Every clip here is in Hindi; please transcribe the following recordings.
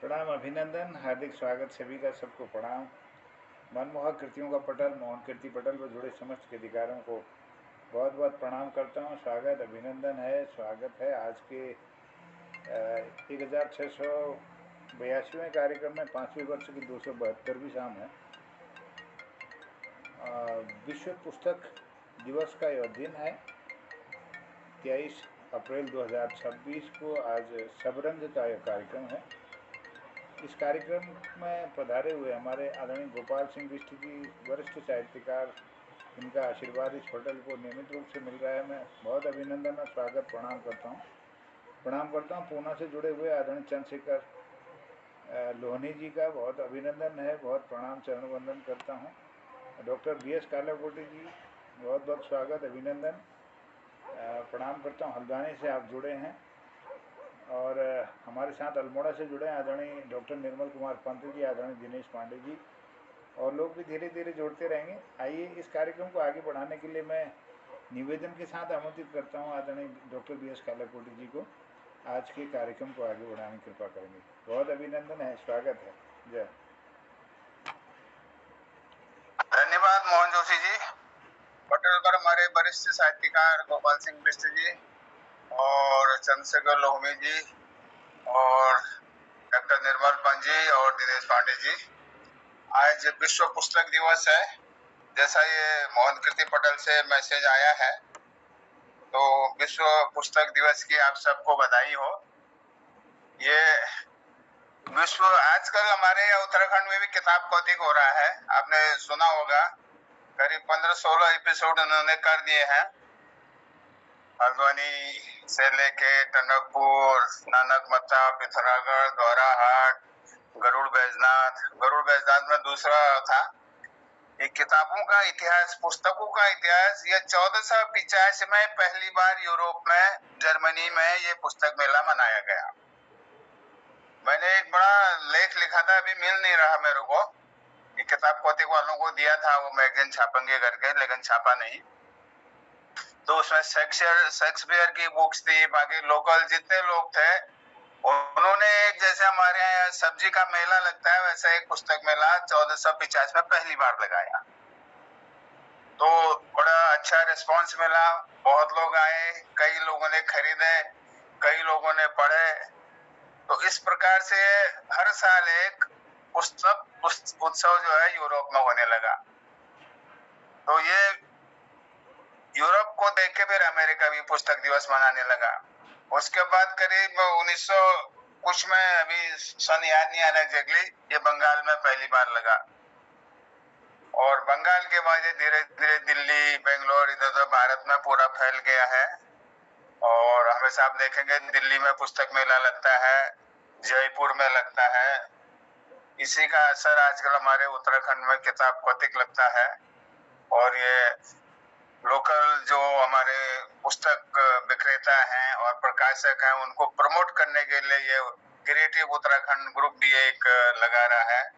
प्रणाम, अभिनंदन, हार्दिक स्वागत सभी का। सबको प्रणाम। मनमोहक कृतियों का पटल, मोहन कीर्ति पटल पर जुड़े समस्त के अधिकारों को बहुत बहुत प्रणाम करता हूँ। स्वागत, अभिनंदन है, स्वागत है आज के 1682वें कार्यक्रम में 5वीं वर्ष की 272वीं शाम है। विश्व पुस्तक दिवस का यह दिन है। 23 अप्रैल 2026 को आज सबरंग का यह कार्यक्रम है। इस कार्यक्रम में पधारे हुए हमारे आदरणीय गोपाल सिंह बिष्ट जी, वरिष्ठ साहित्यकार, इनका आशीर्वाद इस पटल को नियमित रूप से मिल रहा है। मैं बहुत अभिनंदन और स्वागत प्रणाम करता हूँ। पूना से जुड़े हुए आदरणीय चंद्रशेखर लोहनी जी का बहुत अभिनंदन है, बहुत प्रणाम, चरण वंदन करता हूँ। डॉक्टर BS कालाकोटी जी, बहुत बहुत स्वागत, अभिनंदन, प्रणाम करता हूँ। हल्द्वानी से आप जुड़े हैं। और हमारे साथ अल्मोड़ा से जुड़े हैं आदरणीय डॉक्टर निर्मल कुमार पंत जी, आदरणीय दिनेश पांडे जी, और लोग भी धीरे धीरे जुड़ते रहेंगे। आइए, इस कार्यक्रम को आगे बढ़ाने के लिए मैं निवेदन के साथ आमंत्रित करता हूँ आदरणीय डॉक्टर BS कालाकोटी जी को। आज के कार्यक्रम को आगे बढ़ाने की कृपा करेंगे। बहुत अभिनंदन है, स्वागत है। जय। धन्यवाद मोहन जोशी जी। पटल पर हमारे वरिष्ठ साहित्यकार गोपाल सिंह बिष्ट जी और चंद्रशेखर लोहनी जी और डॉक्टर निर्मल पंत जी और दिनेश पांडे जी। आज विश्व पुस्तक दिवस है। जैसा ये मोहन कीर्ति पटल से मैसेज आया है, तो विश्व पुस्तक दिवस की आप सबको बधाई हो। ये विश्व आजकल हमारे उत्तराखंड में भी किताब कौतिक हो रहा है। आपने सुना होगा, करीब 15-16 एपिसोड उन्होंने कर दिए हैं। हल्द्वानी से लेके टनकपुर, नानकमत्ता, पिथौरागढ़, गौराहाट, गरुड़ बैजनाथ में दूसरा था। ये किताबों का इतिहास, पुस्तकों का इतिहास, ये 1485 में पहली बार यूरोप में, जर्मनी में ये पुस्तक मेला मनाया गया। मैंने एक बड़ा लेख लिखा था, अभी मिल नहीं रहा मेरे को। ये किताब कौतिक वालों को दिया था, वो मैगजीन छापेंगे करके, लेकिन छापा नहीं। तो उसमें शेक्सपियर की बुक्स थी, बाकी लोकल जितने लोग थे उन्होंने, एक जैसे हमारे यहाँ सब्जी का मेला लगता है, वैसा एक पुस्तक मेला 1450 में पहली बार लगाया। तो बड़ा अच्छा रिस्पांस मिला, बहुत लोग आए, कई लोगों ने खरीदे, कई लोगों ने पढ़े। तो इस प्रकार से हर साल एक पुस्तक उत्सव जो है यूरोप में होने लगा। तो ये यूरोप को देख के फिर अमेरिका भी पुस्तक दिवस मनाने लगा। उसके बाद करीब 1900 कुछ में, अभी सन याद नहीं आ रहा एग्जैक्टली, ये बंगाल में पहली बार लगा। और बंगाल के बाद ये धीरे धीरे दिल्ली, बेंगलोर, इधर उधर भारत में पूरा फैल गया है। और हमेशा आप देखेंगे दिल्ली में पुस्तक मेला लगता है, जयपुर में लगता है। इसी का असर आजकल हमारे उत्तराखंड में किताब कौतिक लगता है। और ये लोकल जो हमारे पुस्तक विक्रेता हैं और प्रकाशक हैं, उनको प्रमोट करने के लिए ये क्रिएटिव उत्तराखंड ग्रुप भी एक लगा रहा है।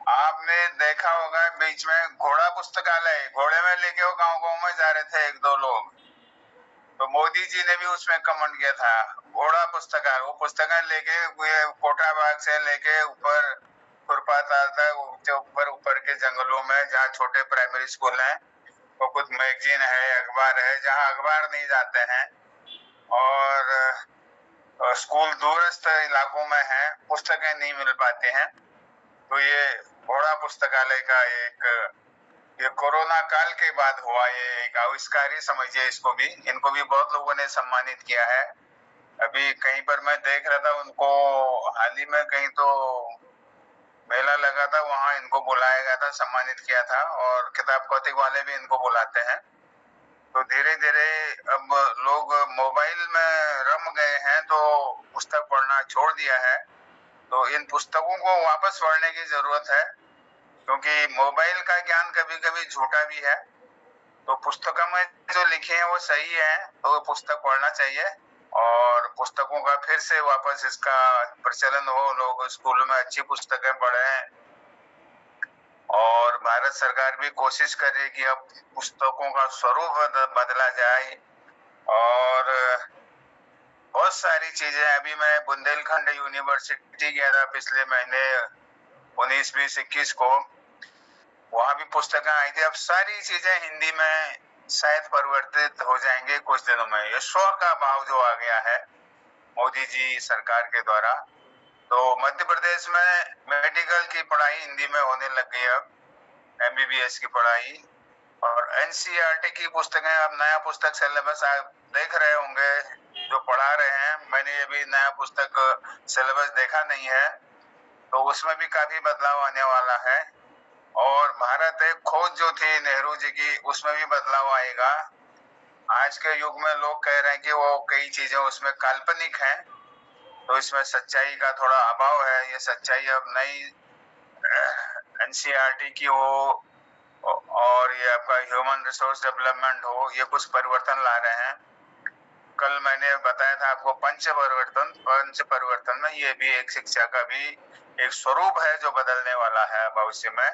आपने देखा होगा बीच में घोड़ा पुस्तकालय, घोड़े में लेके वो गांव-गांव में जा रहे थे एक दो लोग, तो मोदी जी ने भी उसमें कमेंट किया था, घोड़ा पुस्तकालय। वो पुस्तकें लेके कोटा बाग से लेके ऊपर खुरपाता था, ऊपर के जंगलों में, जहाँ छोटे प्राइमरी स्कूल हैं, वो कुछ मैगजीन है, अखबार है, जहाँ अखबार नहीं जाते हैं, और स्कूल दूरस्थ इलाकों में है, पुस्तकें नहीं मिल पाते हैं। तो ये घोड़ा पुस्तकालय का ये कोरोना काल के बाद हुआ ये एक आविष्कार ही समझिए इसको भी। इनको भी बहुत लोगों ने सम्मानित किया है। अभी कहीं पर मैं देख रहा था उनको, हाल ही में कहीं तो मेला लगा था, वहां इनको बुलाया गया था, सम्मानित किया था। और किताब कौतिक वाले भी इनको बुलाते हैं। तो धीरे धीरे अब लोग मोबाइल में रम गए हैं, तो पुस्तक पढ़ना छोड़ दिया है। तो इन पुस्तकों को वापस पढ़ने की जरूरत है, क्योंकि मोबाइल का ज्ञान कभी कभी झूठा भी है। तो पुस्तकों में जो लिखे हैं वो सही है, तो पुस्तक पढ़ना चाहिए। और पुस्तकों का फिर से वापस इसका प्रचलन हो, लोग स्कूलों में अच्छी पुस्तकें पढ़ें। और भारत सरकार भी कोशिश कर रही है कि अब पुस्तकों का स्वरूप बदला जाए। और बहुत सारी चीजें। अभी मैं बुंदेलखंड यूनिवर्सिटी गया था पिछले महीने 19-20-21 को, वहां भी पुस्तकें आई थी। अब सारी चीजें हिंदी में शायद परिवर्तित हो जाएंगे कुछ दिनों में। ये स्व का भाव जो आ गया है मोदी जी सरकार के द्वारा, तो मध्य प्रदेश में मेडिकल की पढ़ाई हिंदी में होने लग गई। अब MBBS की पढ़ाई और NCERT की पुस्तकें, अब नया पुस्तक सिलेबस आप देख रहे होंगे जो पढ़ा रहे हैं। मैंने अभी नया पुस्तक सिलेबस देखा नहीं है, तो उसमें भी काफी बदलाव आने वाला है। और भारत एक खोज जो थी नेहरू जी की, उसमें भी बदलाव आएगा। आज के युग में लोग कह रहे हैं कि वो कई चीजें उसमें काल्पनिक हैं, तो इसमें सच्चाई का थोड़ा अभाव है। ये सच्चाई अब नई NCERT की हो और ये आपका ह्यूमन रिसोर्स डेवलपमेंट हो, ये कुछ परिवर्तन ला रहे हैं। कल मैंने बताया था आपको पंच परिवर्तन में ये भी एक शिक्षा का भी एक स्वरूप है जो बदलने वाला है भविष्य में।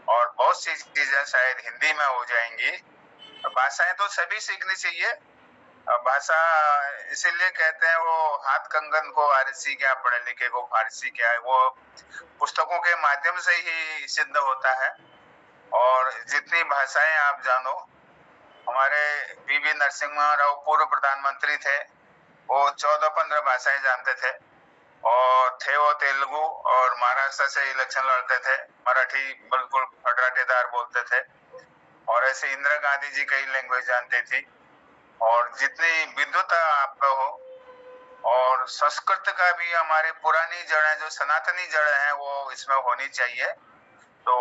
और बहुत सी चीजें शायद हिंदी में हो जाएंगी। भाषाएं तो सभी सीखनी चाहिए। भाषा इसीलिए कहते हैं वो हाथ कंगन को आरसी क्या, पढ़े लिखे को फारसी क्या है, वो पुस्तकों के माध्यम से ही सिद्ध होता है। और जितनी भाषाएं आप जानो, हमारे PV नरसिम्हा राव पूर्व प्रधानमंत्री थे, वो 14-15 भाषाएं जानते थे और थे वो तेलुगु और महाराष्ट्र से इलेक्शन लड़ते थे। मराठी बिल्कुल फटराटेदार बोलते थे। और ऐसे इंदिरा गांधी जी कई लैंग्वेज जानती थी। और जितनी विद्वता आपका हो, और संस्कृत का भी हमारे पुरानी जड़ें जो सनातनी जड़ें हैं वो इसमें होनी चाहिए। तो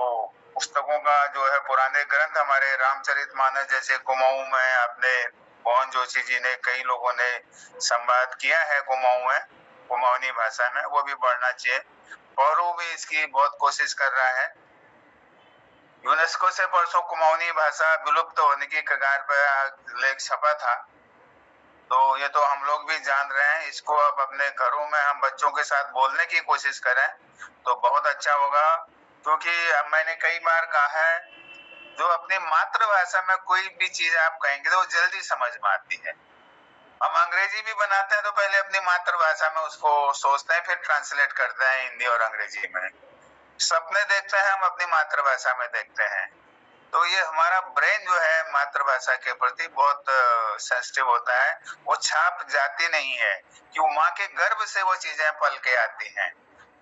पुस्तकों का जो है पुराने ग्रंथ हमारे रामचरितमानस जैसे कुमाऊं में अपने मोहन जोशी जी ने, कई लोगों ने संवाद किया है कुमाऊं में, कुमाऊनी भाषा में, वो भी पढ़ना चाहिए। पौरू भी इसकी बहुत कोशिश कर रहा है। यूनेस्को से परसों कुमाऊनी भाषा विलुप्त होने की कगार पर लेख छपा था, तो ये तो हम लोग भी जान रहे हैं। इसको अब अपने घरों में हम बच्चों के साथ बोलने की कोशिश करें तो बहुत अच्छा होगा। क्योंकि अब मैंने कई बार कहा है, जो अपनी मातृभाषा में कोई भी चीज आप कहेंगे तो जल्दी समझ में आती है। हम अंग्रेजी भी बनाते हैं तो पहले अपनी मातृभाषा में उसको सोचते हैं, फिर ट्रांसलेट करते हैं हिंदी और अंग्रेजी में। सपने देखते हैं हम अपनी मातृभाषा में देखते हैं। तो ये हमारा ब्रेन जो है मातृभाषा के प्रति बहुत सेंसिटिव होता है। वो छाप जाती नहीं है कि वो माँ के गर्भ से वो चीजें पल के आती हैं,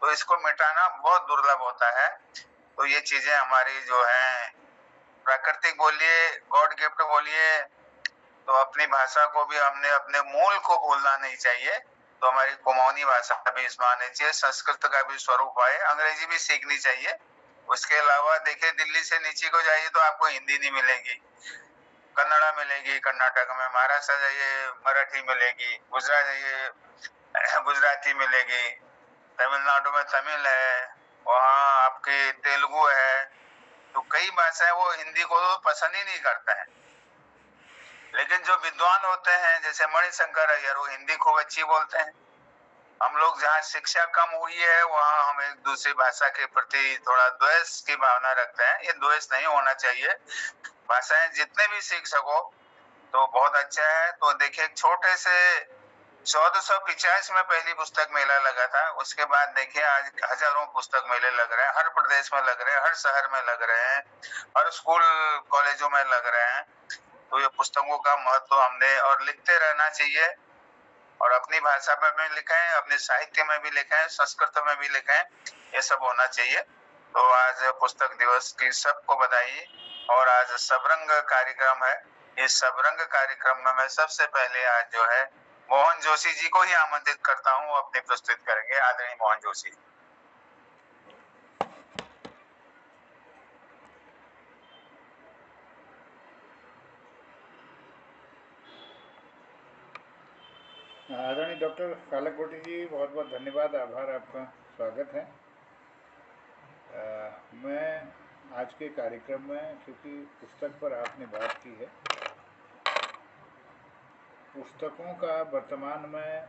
तो इसको मिटाना बहुत दुर्लभ होता है। तो ये चीजें हमारी जो है प्राकृतिक बोलिए, गॉड गिफ्ट बोलिए, तो अपनी भाषा को भी हमने अपने मूल को भूलना नहीं चाहिए। तो हमारी कुमाऊनी भाषा भी इसमें आनी चाहिए, संस्कृत का भी स्वरूप आए, अंग्रेजी भी सीखनी चाहिए। उसके अलावा देखिए, दिल्ली से नीचे को जाइए तो आपको हिंदी नहीं मिलेगी, कन्नड़ा मिलेगी कर्नाटक में, महाराष्ट्र जाइए मराठी मिलेगी, गुजरात जाइए गुजराती मिलेगी, तमिलनाडु में तमिल है, वहाँ आपके तेलुगु है। तो कई भाषाएं वो हिंदी को पसंद ही नहीं करते हैं। लेकिन जो विद्वान होते हैं जैसे मणिशंकर अय्यर, वो हिंदी खूब अच्छी बोलते हैं। हम लोग जहाँ शिक्षा कम हुई है वहाँ हम एक दूसरी भाषा के प्रति थोड़ा द्वेष की भावना रखते हैं। ये द्वेष नहीं होना चाहिए। भाषाएं जितने भी सीख सको तो बहुत अच्छा है। तो देखिए, छोटे से 1450 में पहली पुस्तक मेला लगा था, उसके बाद देखिए आज हजारों पुस्तक मेले लग रहे हैं, हर प्रदेश में लग रहे हैं, हर शहर में लग रहे हैं, हर स्कूल कॉलेजों में लग रहे हैं। तो ये पुस्तकों का महत्व हमने और लिखते रहना चाहिए, और अपनी भाषा में भी लिखें, अपने साहित्य में भी लिखें, संस्कृत में भी लिखें, ये सब होना चाहिए। तो आज पुस्तक दिवस की सबको बधाई। और आज सबरंग कार्यक्रम है। इस सबरंग कार्यक्रम में मैं सबसे पहले आज जो है मोहन जोशी जी को ही आमंत्रित करता हूँ, अपनी प्रस्तुत करेंगे आदरणीय मोहन जोशी। आदरणीय डॉक्टर कालकोटी जी, बहुत बहुत धन्यवाद, आभार, आपका स्वागत है। मैं आज के कार्यक्रम में, क्योंकि पुस्तक पर आपने बात की है, पुस्तकों का वर्तमान में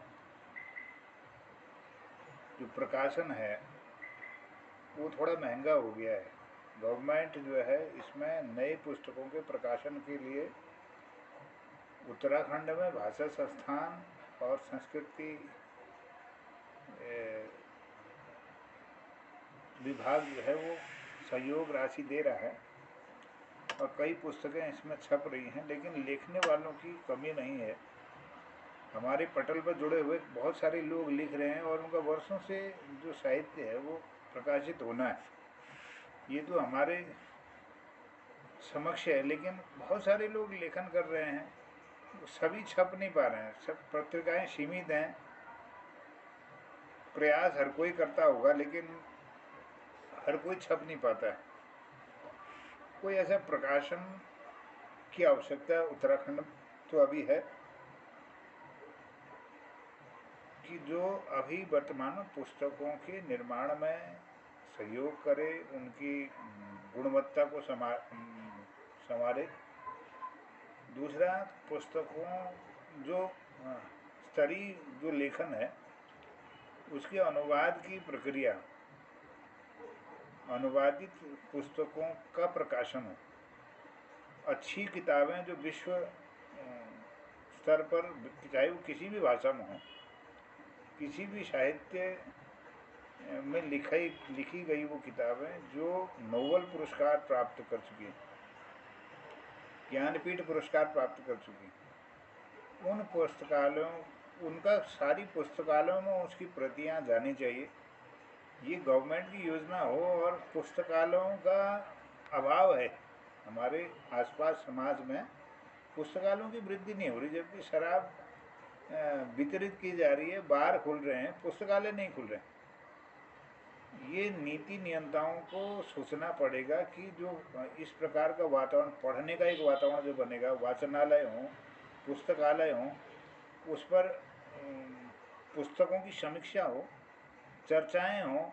जो प्रकाशन है वो थोड़ा महंगा हो गया है। गवर्नमेंट जो है इसमें नई पुस्तकों के प्रकाशन के लिए उत्तराखंड में भाषा संस्थान और संस्कृति विभाग जो है वो सहयोग राशि दे रहा है और कई पुस्तकें इसमें छप रही हैं, लेकिन लिखने वालों की कमी नहीं है। हमारे पटल पर जुड़े हुए बहुत सारे लोग लिख रहे हैं और उनका वर्षों से जो साहित्य है वो प्रकाशित होना है, ये तो हमारे समक्ष है, लेकिन बहुत सारे लोग लेखन कर रहे हैं, सभी छप नहीं पा रहे हैं। सब पत्रिकाएं सीमित हैं, प्रयास हर कोई करता होगा लेकिन हर कोई छप नहीं पाता है। कोई ऐसा प्रकाशन की आवश्यकता उत्तराखंड तो अभी है कि जो अभी वर्तमान में पुस्तकों के निर्माण में सहयोग करे, उनकी गुणवत्ता को संवारे। दूसरा, पुस्तकों जो स्तरीय जो लेखन है उसके अनुवाद की प्रक्रिया, अनुवादित पुस्तकों का प्रकाशन हो। अच्छी किताबें जो विश्व स्तर पर, चाहे वो किसी भी भाषा में हो, किसी भी साहित्य में लिखी गई वो किताबें जो नोबेल पुरस्कार प्राप्त कर चुकी हैं, ज्ञानपीठ पुरस्कार प्राप्त कर चुकी हैं, उन पुस्तकालयों, उनका सारी पुस्तकालयों में उसकी प्रतियां जानी चाहिए। ये गवर्नमेंट की योजना हो। और पुस्तकालयों का अभाव है हमारे आसपास समाज में, पुस्तकालयों की वृद्धि नहीं हो रही, जबकि शराब वितरित की जा रही है, बार खुल रहे हैं, पुस्तकालय नहीं खुल रहे हैं। ये नीति नियंताओं को सोचना पड़ेगा कि जो इस प्रकार का वातावरण, पढ़ने का एक वातावरण जो बनेगा, वाचनालय हो, पुस्तकालय हो, उस पर पुस्तकों की समीक्षा हो, चर्चाएं हो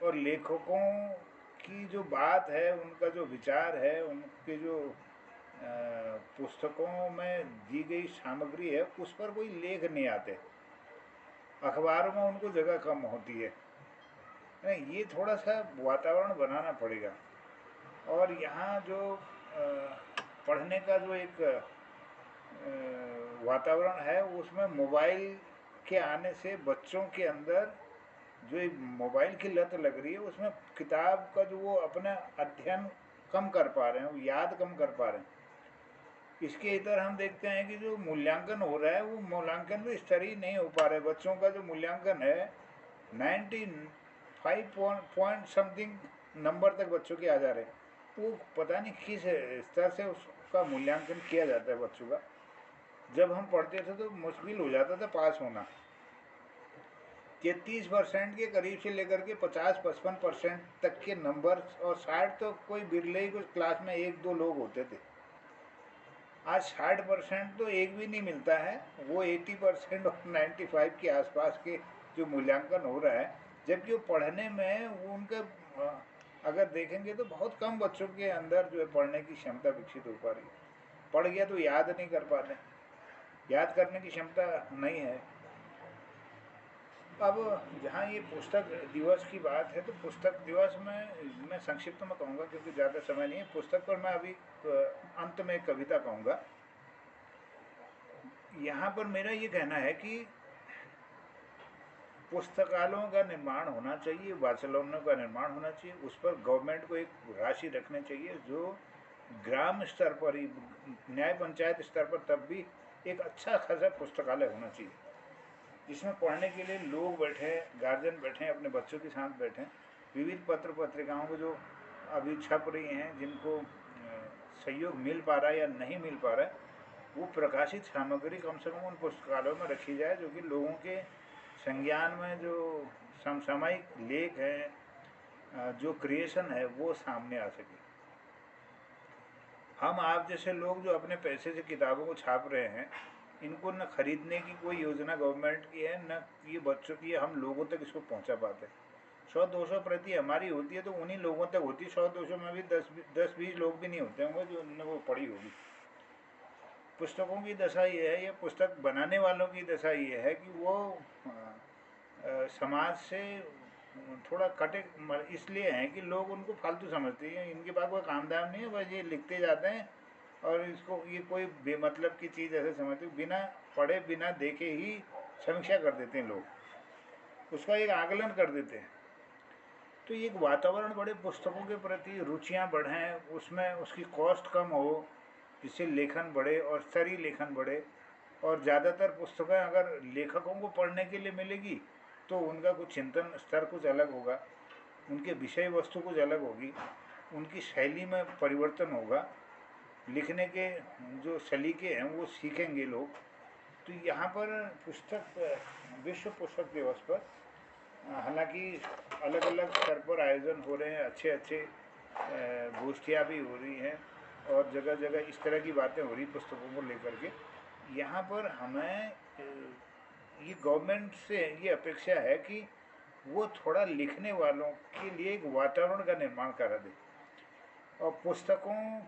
और लेखकों की जो बात है, उनका जो विचार है, उनके जो पुस्तकों में दी गई सामग्री है, उस पर कोई लेख नहीं आते, अखबारों में उनको जगह कम होती है। नहीं, ये थोड़ा सा वातावरण बनाना पड़ेगा। और यहाँ जो पढ़ने का जो एक वातावरण है, उसमें मोबाइल के आने से बच्चों के अंदर जो एक मोबाइल की लत लग रही है, उसमें किताब का जो वो अपना अध्ययन कम कर पा रहे हैं, वो याद कम कर पा रहे हैं। इसके इधर हम देखते हैं कि जो मूल्यांकन हो रहा है, वो मूल्यांकन भी स्तरीय नहीं हो पा रहे। बच्चों का जो मूल्यांकन है 95 पॉइंट समथिंग नंबर तक बच्चों के आ जा रहे हैं। वो पता नहीं किस स्तर से उसका मूल्यांकन किया जाता है बच्चों का। जब हम पढ़ते थे तो मुश्किल हो जाता था पास होना। 33% के करीब से लेकर के 50-55% तक के नंबर, और 60 तो कोई बिरले ही कुछ क्लास में 1-2 लोग होते थे। आज 60% तो एक भी नहीं मिलता है, वो 80% और 95 के आसपास के जो मूल्यांकन हो रहा है, जबकि वो पढ़ने में वो उनका अगर देखेंगे तो बहुत कम बच्चों के अंदर जो है पढ़ने की क्षमता विकसित हो पा रही है। पढ़ गया तो याद नहीं कर पाते, याद करने की क्षमता नहीं है। अब जहाँ ये पुस्तक दिवस की बात है, तो पुस्तक दिवस में मैं संक्षिप्त में कहूँगा क्योंकि ज़्यादा समय नहीं है। पुस्तक पर मैं अभी अंत में एक कविता कहूँगा। यहाँ पर मेरा ये कहना है कि पुस्तकालयों का निर्माण होना चाहिए, वाचनालयों का निर्माण होना चाहिए, उस पर गवर्नमेंट को एक राशि रखनी चाहिए जो ग्राम स्तर पर ही, न्याय पंचायत स्तर पर तब भी एक अच्छा खासा पुस्तकालय होना चाहिए, जिसमें पढ़ने के लिए लोग बैठे, गार्जियन बैठे, अपने बच्चों के साथ बैठें। विविध पत्र पत्रिकाओं को जो अभी छप रही हैं, जिनको सहयोग मिल पा रहा है या नहीं मिल पा रहा है, वो प्रकाशित सामग्री कम से कम उन पुस्तकालयों में रखी जाए, जो कि लोगों के संज्ञान में जो समसामयिक लेख है, जो क्रिएशन है, वो सामने आ सके। हम आप जैसे लोग जो अपने पैसे से किताबों को छाप रहे हैं, इनको न खरीदने की कोई योजना गवर्नमेंट की है, न ये बच्चों की है, हम लोगों तक इसको पहुंचा पाते। 100-200 प्रति हमारी होती है तो उन्हीं लोगों तक होती है। 100-200 में भी 10-20 लोग भी नहीं होते होंगे जो उन्होंने वो पढ़ी होगी। पुस्तकों की दशा ये है, या पुस्तक बनाने वालों की दशा ये है कि वो समाज से थोड़ा कटे इसलिए हैं कि लोग उनको फालतू समझते हैं, इनके पास कोई काम धाम नहीं है, बस ये लिखते जाते हैं और इसको ये कोई बेमतलब की चीज़ ऐसे समझते, बिना पढ़े बिना देखे ही समीक्षा कर देते हैं लोग, उसका एक आकलन कर देते हैं। तो ये एक वातावरण बड़े, पुस्तकों के प्रति रुचियाँ बढ़ें, उसमें उसकी कॉस्ट कम हो, जिससे लेखन बढ़े और स्तरीय लेखन बढ़े। और ज़्यादातर पुस्तकें अगर लेखकों को पढ़ने के लिए मिलेगी तो उनका कुछ चिंतन स्तर कुछ अलग होगा, उनके विषय वस्तु कुछ अलग होगी, उनकी शैली में परिवर्तन होगा, लिखने के जो सलीके हैं वो सीखेंगे लोग। तो यहाँ पर पुस्तक, विश्व पुस्तक दिवस पर हालांकि अलग अलग स्तर पर आयोजन हो रहे हैं, अच्छे अच्छे गोष्ठियाँ भी हो रही हैं और जगह जगह इस तरह की बातें हो रही पुस्तकों को लेकर के। यहाँ पर हमें ये गवर्नमेंट से ये अपेक्षा है कि वो थोड़ा लिखने वालों के लिए एक वातावरण का निर्माण करा दे, और पुस्तकों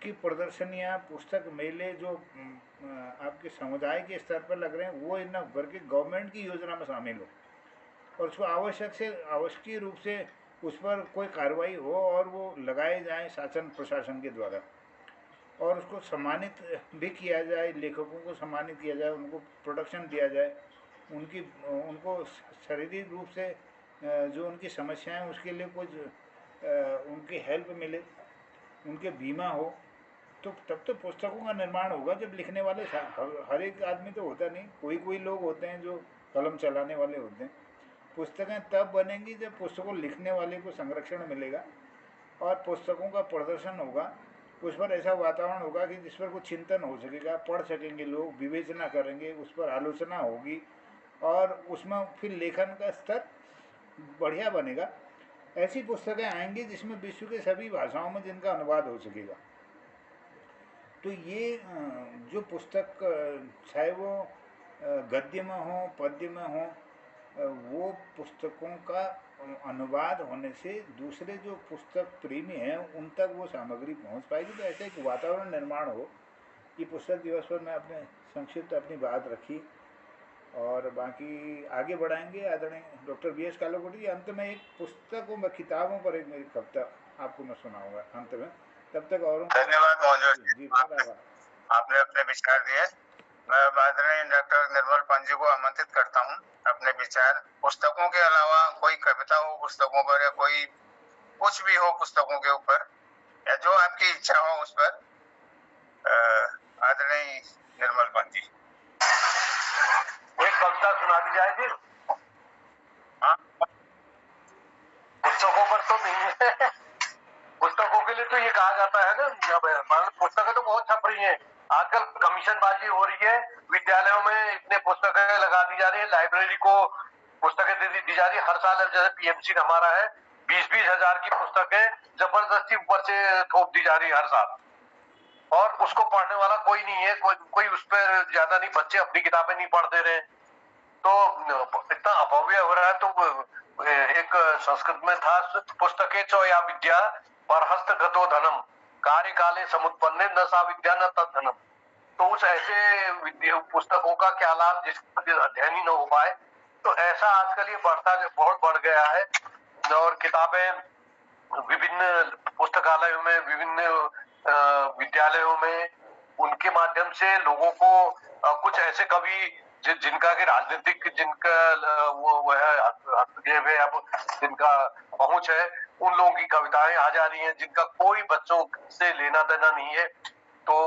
की प्रदर्शनियाँ, पुस्तक मेले जो आपके समुदाय के स्तर पर लग रहे हैं वो इन भर के गवर्नमेंट की योजना में शामिल हो, और उसको आवश्यक रूप से उस पर कोई कार्रवाई हो और वो लगाए जाएं शासन प्रशासन के द्वारा, और उसको सम्मानित भी किया जाए, लेखकों को सम्मानित किया जाए, उनको प्रोटेक्शन दिया जाए, उनको शारीरिक रूप से जो उनकी समस्याएं उसके लिए कुछ उनकी हेल्प मिले, उनके बीमा हो। तो तब तो पुस्तकों का निर्माण होगा जब लिखने वाले, हर एक आदमी तो होता नहीं, कोई कोई लोग होते हैं जो कलम चलाने वाले होते हैं। पुस्तकें तब बनेंगी जब पुस्तकों लिखने वाले को संरक्षण मिलेगा और पुस्तकों का प्रदर्शन होगा, उस पर ऐसा वातावरण होगा कि जिस पर कुछ चिंतन हो सकेगा, पढ़ सकेंगे लोग, विवेचना करेंगे, उस पर आलोचना होगी और उसमें फिर लेखन का स्तर बढ़िया बनेगा। ऐसी पुस्तकें आएंगी जिसमें विश्व के सभी भाषाओं में जिनका अनुवाद हो सकेगा। तो ये जो पुस्तक, चाहे वो गद्य में हो, पद्य में हो, वो पुस्तकों का अनुवाद होने से दूसरे जो पुस्तक प्रेमी हैं उन तक वो सामग्री पहुंच पाएगी। तो ऐसा एक वातावरण निर्माण हो। ये पुस्तक दिवस पर मैं अपने संक्षिप्त अपनी बात रखी और बाकी आगे बढ़ाएंगे आदरणीय डॉक्टर BS कालाकोटी। अंत में एक पुस्तकों में किताबों पर एक मेरी कविता आपको मैं सुनाऊंगा अंत में। तब तक और धन्यवाद मौजूद जी, धन्यवाद। आपने अपने विचार दिए। मैं आदरणीय डॉक्टर निर्मल पंत जी को आमंत्रित करता हूँ अपने विचार, पुस्तकों के अलावा कोई कविता हो पुस्तकों पर या कोई कुछ भी हो पुस्तकों के ऊपर या जो आपकी इच्छा हो उस पर, आदरणीय निर्मल पंत जी एक कविता सुना दी जाए फिर। हाँ, पुस्तकों पर तो नहीं है। पुस्तकों के लिए तो ये कहा जाता है ना, पुस्तकें तो बहुत छप रही हैं आजकल, कमीशनबाजी हो रही है, विद्यालयों में इतने पुस्तकें लगा दी जा रही है, लाइब्रेरी को पुस्तकें दी जा रही है हर साल। जैसे PMC हमारा है, 20-20 हजार की पुस्तकें जबरदस्ती ऊपर से थोप दी जा रही है हर साल, और उसको पढ़ने वाला कोई नहीं है, कोई उस पर ज्यादा नहीं, बच्चे अपनी किताबें नहीं पढ़ दे रहे। तो इतना अपव्यय हो रहा है। तो एक संस्कृत में था, पुस्तके चो या विद्या परहस्तगतो धनम कार्य काले समुत्पन्ने न सा विद्या न तद धनम। तो उस ऐसे पुस्तकों का क्या लाभ जिसका अध्ययन ही न हो पाए। तो ऐसा आजकल ये बहुत बढ़ गया है, और किताबें विभिन्न पुस्तकालयों में, विभिन्न विद्यालयों में, उनके माध्यम से लोगों को कुछ ऐसे कवि जिनका कि राजनीतिक, जिनका वो है हस्तक्षेप है, अब जिनका पहुंच है, उन लोगों की कविताएं आ जा रही हैं जिनका कोई बच्चों से लेना देना नहीं है। तो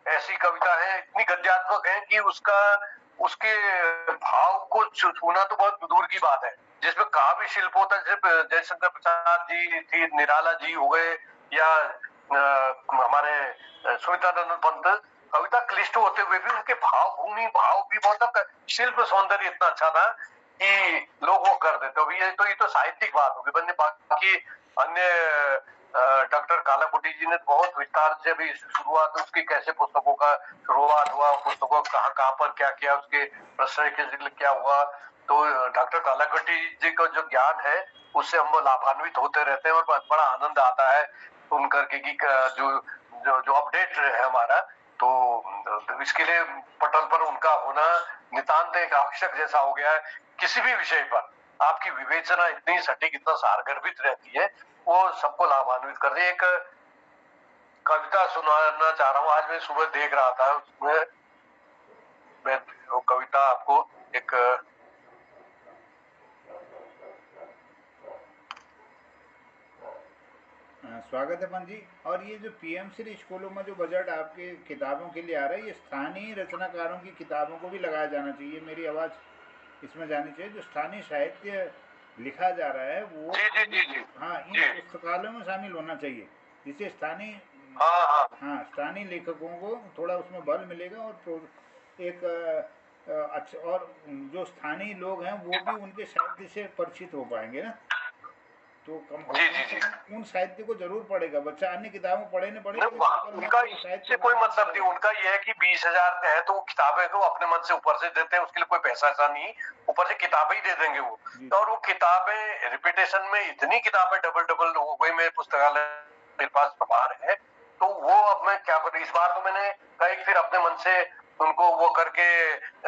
ऐसी कविताएं इतनी गद्यात्मक हैं कि उसके भाव को छूना तो बहुत दूर की बात है, जिसमें काव्य शिल्प होता है। जैसे जयशंकर प्रसाद जी थी, निराला जी हो गए, या हमारे सुमित्रानंद पंत, कविता क्लिष्ट होते हुए भी उनके भाव भी बहुत, शिल्प सौंदर्य इतना अच्छा था कि लोग वो कर देते। तो ये तो साहित्यिक बात होगी। बाकी अन्य डॉक्टर कालाकोटी जी ने बहुत विस्तार से भी शुरुआत, उसकी कैसे पुस्तकों का शुरुआत हुआ, पुस्तकों कहाँ पर क्या किया, उसके प्रश्न के क्या हुआ। तो डॉक्टर कालाकोटी जी का जो ज्ञान है उससे हम लाभान्वित होते रहते हैं और बड़ा आनंद आता है सुन करके कि जो अपडेट है हमारा। तो इसके लिए पटल पर उनका होना नितांत एक आवश्यक जैसा हो गया है। किसी भी विषय पर आपकी विवेचना इतनी सटीक, इतना सारगर्भित रहती है, वो सबको लाभान्वित कर रही है। एक कविता सुनाना चाह रहा हूँ। आज मैं सुबह देख रहा था, उसमें मैं वो कविता आपको एक स्वागत है पंत जी। और ये जो पीएम श्री स्कूलों में जो बजट आपके किताबों के लिए आ रहा है, ये स्थानीय रचनाकारों की किताबों को भी लगाया जाना चाहिए। मेरी आवाज़ इसमें जानी चाहिए। जो स्थानीय साहित्य लिखा जा रहा है वो जी जी जी जी हाँ इन जी पुस्तकालयों में शामिल होना चाहिए, जिससे स्थानीय हाँ हाँ हाँ स्थानीय लेखकों को थोड़ा उसमें बल मिलेगा और एक अच्छा, और जो स्थानीय लोग हैं वो भी उनके साहित्य से परिचित हो पाएंगे ना। तो कम जी जी जी। उन साहित्य को जरूर पढ़ेगा बच्चा, अन्य किताबों पढ़े न पढ़े, उनका इससे कोई मतलब नहीं। उनका ये है कि 20,000 है तो वो किताबें को अपने मन से ऊपर से देते हैं, उसके लिए कोई पैसा ऐसा नहीं, ऊपर से किताबें ही दे देंगे वो। तो और वो किताबें रिपीटेशन में इतनी किताबें डबल डबल हो गई। मेरे पुस्तकालय मेरे पास प्रभार है, तो वो अब मैं क्या करूँ। इस बार तो मैंने कई फिर अपने मन से उनको वो करके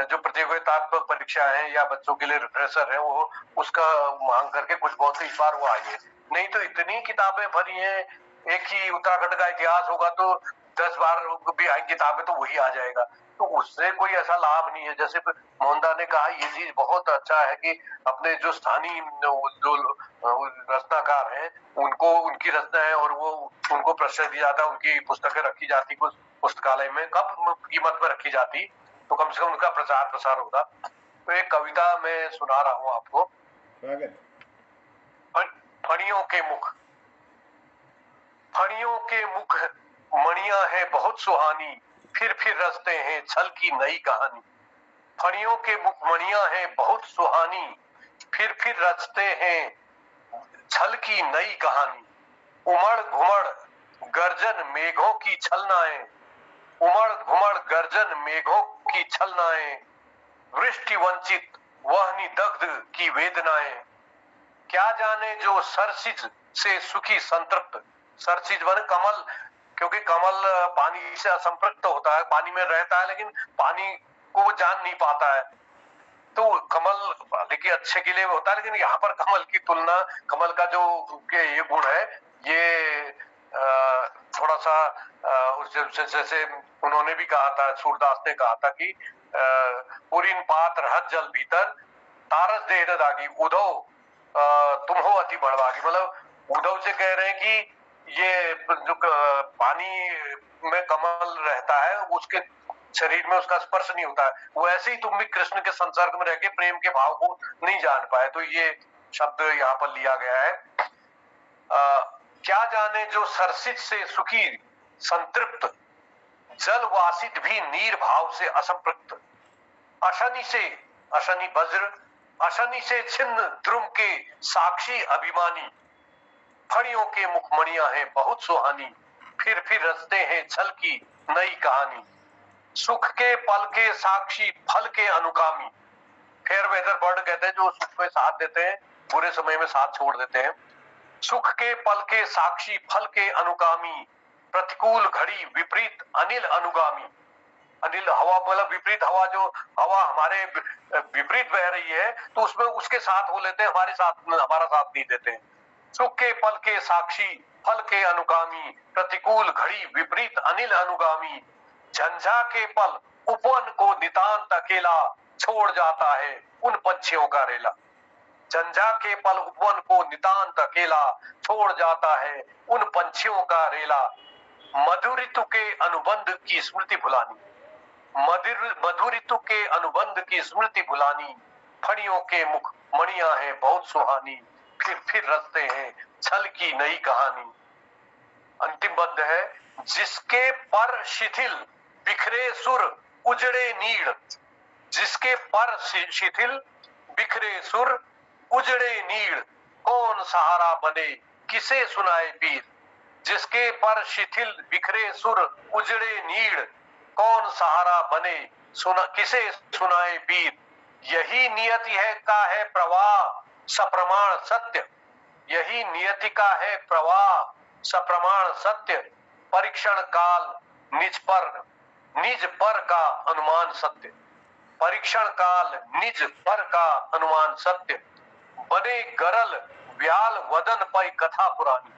जो प्रतियोगितात्मक परीक्षा है या बच्चों के लिए रिफ्रेशर है वो उसका मांग करके कुछ बहुत इस बार वो आई है। नहीं तो इतनी किताबें भरी हैं। एक ही उत्तराखंड का इतिहास होगा तो 10 बार भी आई किताबें तो वही आ जाएगा, तो उससे कोई ऐसा लाभ नहीं है। जैसे मोहनदा ने कहा, ये चीज बहुत अच्छा है कि अपने जो स्थानीय जो रचनाकार हैं उनको उनकी रचना है और वो उनको प्रश्रय दिया जाता है, उनकी पुस्तकें रखी जाती कुछ पुस्तकालय में, कम कीमत में रखी जाती तो कम से कम उनका प्रचार प्रसार होगा। तो एक कविता मैं सुना रहा हूँ आपको। फणियों के मुख। फणियों के मुख मणियां है बहुत सुहानी, फिर रचते हैं छल की नई कहानी। फणियों के मुख मणियां है बहुत सुहानी, फिर रचते हैं छल की नई कहानी। उमड़ घुमड़ गर्जन मेघों की छलनाएं, उमड़ घुमड़ गर्जन मेघों की छलनाएं, वृष्टि वंचित वहनी दग्ध की वेदनाएं। क्या जाने जो सरसिज से सुखी संतृप्त, सरसिज वन कमल, क्योंकि कमल पानी से असंपृक्त होता है, पानी में रहता है लेकिन पानी को वो जान नहीं पाता है। तो कमल देखिए अच्छे के लिए होता है, लेकिन यहाँ पर कमल की तुलना, कमल का जो ये गुण है ये थोड़ा सा जैसे उन्होंने भी कहा था, सूरदास ने कहा था कि पुरीन पात रहत जल भीतर, तारस देह दागी उधव तुम हो अति बड़वागी। मतलब उद्धव से कह रहे हैं कि ये जो पानी में कमल रहता है उसके शरीर में उसका स्पर्श नहीं होता है, वो ऐसे ही तुम भी कृष्ण के संसर्ग में रह के प्रेम के भाव को नहीं जान पाए। तो ये शब्द यहाँ पर लिया गया है। क्या जाने जो सरसिज से सुखी संतृप्त, जल वासित भी नीर भाव से असंपृक्त। अशनि से, अशनि वज्र, अशनि से छिन्न द्रुम के साक्षी अभिमानी। फणियों के मुखमणियां हैं बहुत सुहानी, फिर रचते हैं छल की नई कहानी। सुख के पल के साक्षी फल के अनुगामी। फेयर वेदर बर्ड कहते हैं जो सुख में साथ देते हैं, बुरे समय में साथ छोड़ देते हैं। सुख के पल के साक्षी फल के अनुगामी, प्रतिकूल घड़ी विपरीत अनिल अनुगामी। अनिल हवा मतलब विपरीत हवा, जो हवा हमारे विपरीत बह रही है तो उसमें उसके साथ हो लेते हैं, हमारे साथ हमारा साथ नहीं देते हैं। सुख के पल के साक्षी फल के अनुगामी, प्रतिकूल घड़ी विपरीत अनिल अनुगामी। झंझा के पल उपवन को नितांत अकेला, छोड़ जाता है उन पंछियों का रेला। झंझा के पल उपवन को नितांत अकेला, छोड़ जाता है उन पंछियों का रेला। मधुर ऋतु के अनुबंध की स्मृति भुलानी, मधुर ऋतु के अनुबंध की स्मृति भुलानी। फणियों के मुख मणियां हैं बहुत सुहानी, फिर रचते हैं छल की नई कहानी। अंतिम बद्ध है। जिसके पर शिथिल बिखरे सुर उजड़े नीड़, जिसके पर शिथिल बिखरे सुर उजड़े नीड़, कौन सहारा बने किसे सुनाए पीर। जिसके पर शिथिल बिखरे सुर उजड़े नीड़, कौन सहारा बने किसे सुनाए पीर। यही नियति है का है प्रवाह सप्रमाण सत्य, यही नियति का है प्रवाह सप्रमाण सत्य। परीक्षण काल निज पर का अनुमान सत्य, परीक्षण काल निज पर का अनुमान सत्य। बने गरल व्याल वदन पै कथा पुरानी।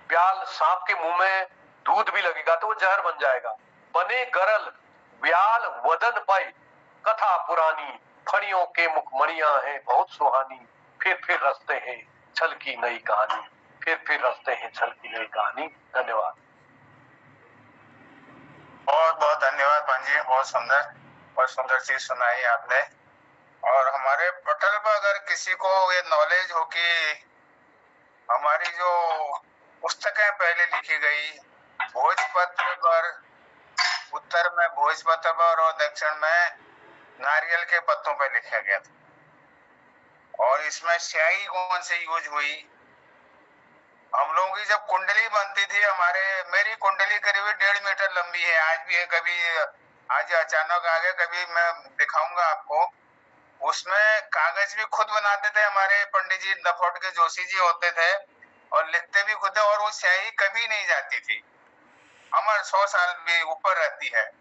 व्याल सांप के मुंह में दूध भी लगेगा तो वो जहर बन जाएगा। बने गरल व्याल वदन पाई, कथा पुरानी, फणियों के मुखमणियां हैं बहुत सुहानी, फिर रचते हैं छल की नई कहानी, फिर रचते हैं छल की नई कहानी। धन्यवाद। बहुत बहुत धन्यवाद भांजी, बहुत सुंदर चीज सुनाई आपने। और हमारे पटल पर अगर किसी को ये नॉलेज हो कि हमारी जो पुस्तकें पहले लिखी गई भोजपत्र पर, उत्तर में भोजपत्र पर और दक्षिण में नारियल के पत्तों पर लिखा गया था, और इसमें स्याही कौन से यूज हुई। हम लोगों की जब कुंडली बनती थी, मेरी कुंडली करीब 1.5 मीटर लंबी है, आज भी है। कभी आज अचानक आ गया, कभी मैं दिखाऊंगा आपको। उसमें कागज भी खुद बनाते थे हमारे पंडित जी, दफोट के जोशी जी होते थे, और लिखते भी खुद, और वो स्याही कभी नहीं जाती थी। अमर 100 साल भी ऊपर रहती है।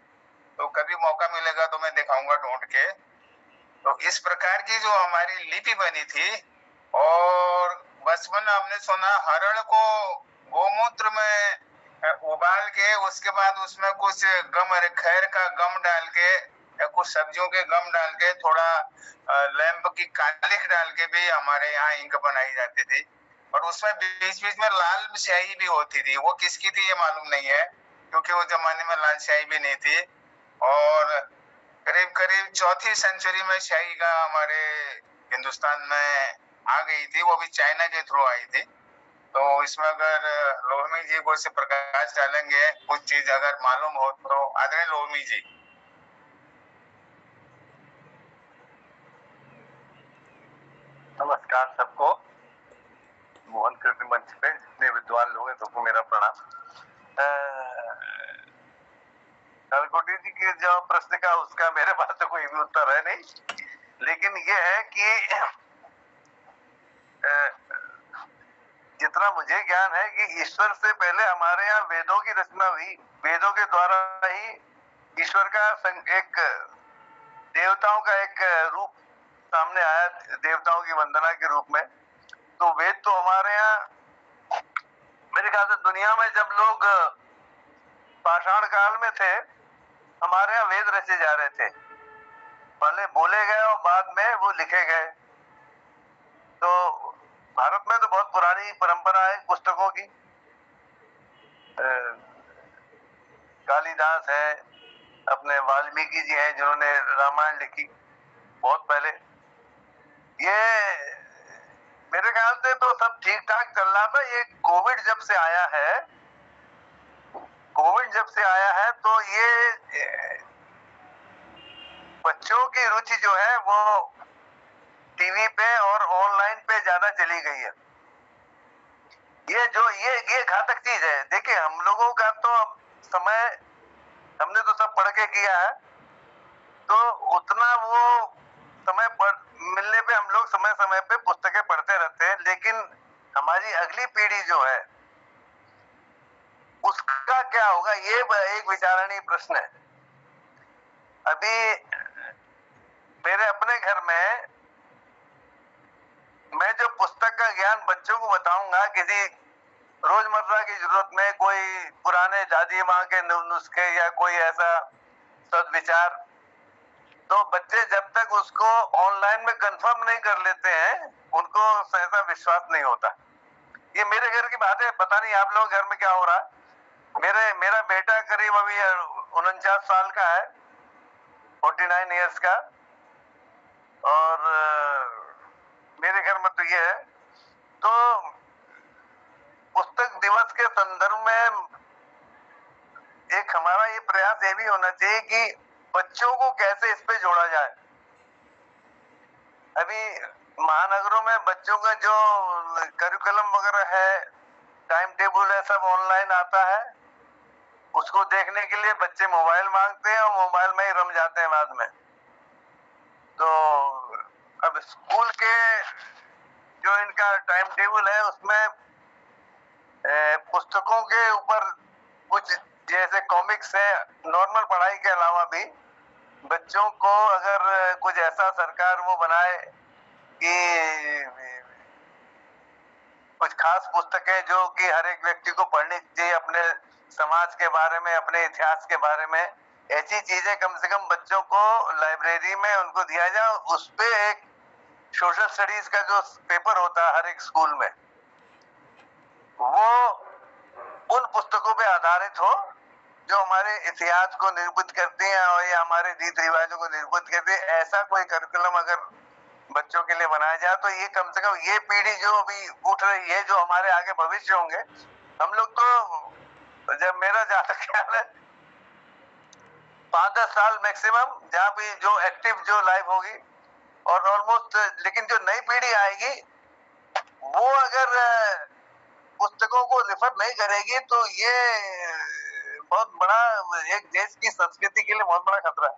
तो कभी मौका मिलेगा तो मैं दिखाऊंगा ढूंढ के। तो इस प्रकार की जो हमारी लिपि बनी थी। और बचपन में हमने सुना हरड़ को गोमूत्र में उबाल के, उसके बाद उसमें कुछ गम, खैर का गम डाल के या कुछ सब्जियों के गम डाल के, थोड़ा लैंप की कालिख डाल के भी हमारे यहाँ इंक बनाई जाती थी। और उसमें बीच बीच में लाल स्याही भी होती थी। वो किसकी थी ये मालूम नहीं है, क्योंकि वो जमाने में लाल स्याही भी नहीं थी। और करीब करीब 4वीं सेंचुरी में स्याही का हमारे हिंदुस्तान में आ गई थी, वो भी चाइना के थ्रू आई थी। तो इसमें अगर लोहमी जी को से प्रकाश डालेंगे, कुछ चीज अगर मालूम हो तो। आदरणीय लोहमी जी। नमस्कार सबको, मोहन कृति मंच पे जितने विद्वान लोग हैं सबको मेरा प्रणाम। कालकोटी जी के जो प्रश्न का उसका मेरे पास तो कोई भी उत्तर है नहीं, लेकिन ये है कि जितना मुझे ज्ञान है कि ईश्वर से पहले हमारे यहाँ वेदों की रचना हुई, वेदों के द्वारा ही ईश्वर का एक देवताओं का एक रूप सामने आया, देवताओं की वंदना के रूप में। तो वेद तो हमारे यहाँ, मेरे ख्याल से दुनिया में जब लोग पाषाण काल में थे, हमारे यहाँ वेद रचे जा रहे थे। पहले बोले गए और बाद में वो लिखे गए। तो भारत में तो बहुत पुरानी परंपरा है पुस्तकों की। कालिदास है, अपने वाल्मीकि जी हैं जिन्होंने रामायण लिखी बहुत पहले। ये मेरे ख्याल से तो सब ठीक ठाक चल रहा था। ये कोविड जब से आया है तो ये बच्चों की रुचि जो है वो टीवी पे और ऑनलाइन पे ज्यादा चली गई है। ये घातक चीज है। देखिए, हम लोगों का तो समय, हमने तो सब पढ़ के किया है, तो उतना वो समय मिलने पे हम लोग समय समय पे पुस्तकें पढ़ते रहते हैं। लेकिन हमारी अगली पीढ़ी जो है उसका क्या होगा, ये एक विचारणीय प्रश्न है। अभी मेरे अपने घर में मैं जो पुस्तक का ज्ञान बच्चों को बताऊंगा, किसी रोजमर्रा की जरूरत में कोई पुराने दादी माँ के नुस्खे या कोई ऐसा सद्विचार, तो बच्चे जब तक उसको ऑनलाइन में कंफर्म नहीं कर लेते हैं उनको ऐसा विश्वास नहीं होता। ये मेरे घर की बात है, पता नहीं आप लोग घर में क्या हो रहा है। मेरा बेटा करीब अभी 49 साल का है, 49 इयर्स का, और मेरे घर में तो ये है। तो पुस्तक दिवस के संदर्भ में एक हमारा ये प्रयास ये भी होना चाहिए कि बच्चों को कैसे इस पे जोड़ा जाए। अभी महानगरों में बच्चों का जो करिकुलम वगैरह है, टाइम टेबल है, सब ऑनलाइन आता है। उसको देखने के लिए बच्चे मोबाइल मांगते हैं और मोबाइल में ही रम जाते हैं बाद में। तो अब स्कूल के जो इनका टाइम टेबल है उसमें पुस्तकों के ऊपर कुछ जैसे कॉमिक्स है, नॉर्मल पढ़ाई के अलावा भी बच्चों को अगर कुछ ऐसा सरकार वो बनाए कि कुछ खास पुस्तकें जो कि हर एक व्यक्ति को पढ़नी चाहिए अपने समाज के बारे में, अपने इतिहास के बारे में, ऐसी चीजें कम से कम बच्चों को लाइब्रेरी में उनको दिया जाए। उस पे एक सोशल स्टडीज का जो पेपर होता है हर एक स्कूल में, वो उन पुस्तकों पे आधारित हो जो हमारे इतिहास को निरूपित करती हैं और ये हमारे रीति रिवाजों को निरूपित करती है। ऐसा कोई करिकुलम अगर बच्चों के लिए बनाया जाए तो ये कम से कम ये पीढ़ी जो अभी उठ रही है, जो हमारे आगे भविष्य होंगे, हम लोग तो, जब मेरा जहाँ तक ख्याल है 5-10 साल मैक्सिमम जहाँ भी जो एक्टिव जो लाइफ होगी और ऑलमोस्ट, लेकिन जो नई पीढ़ी आएगी वो अगर पुस्तकों को रेफर नहीं करेगी तो ये बहुत बड़ा, एक देश की संस्कृति के लिए बहुत बड़ा खतरा है।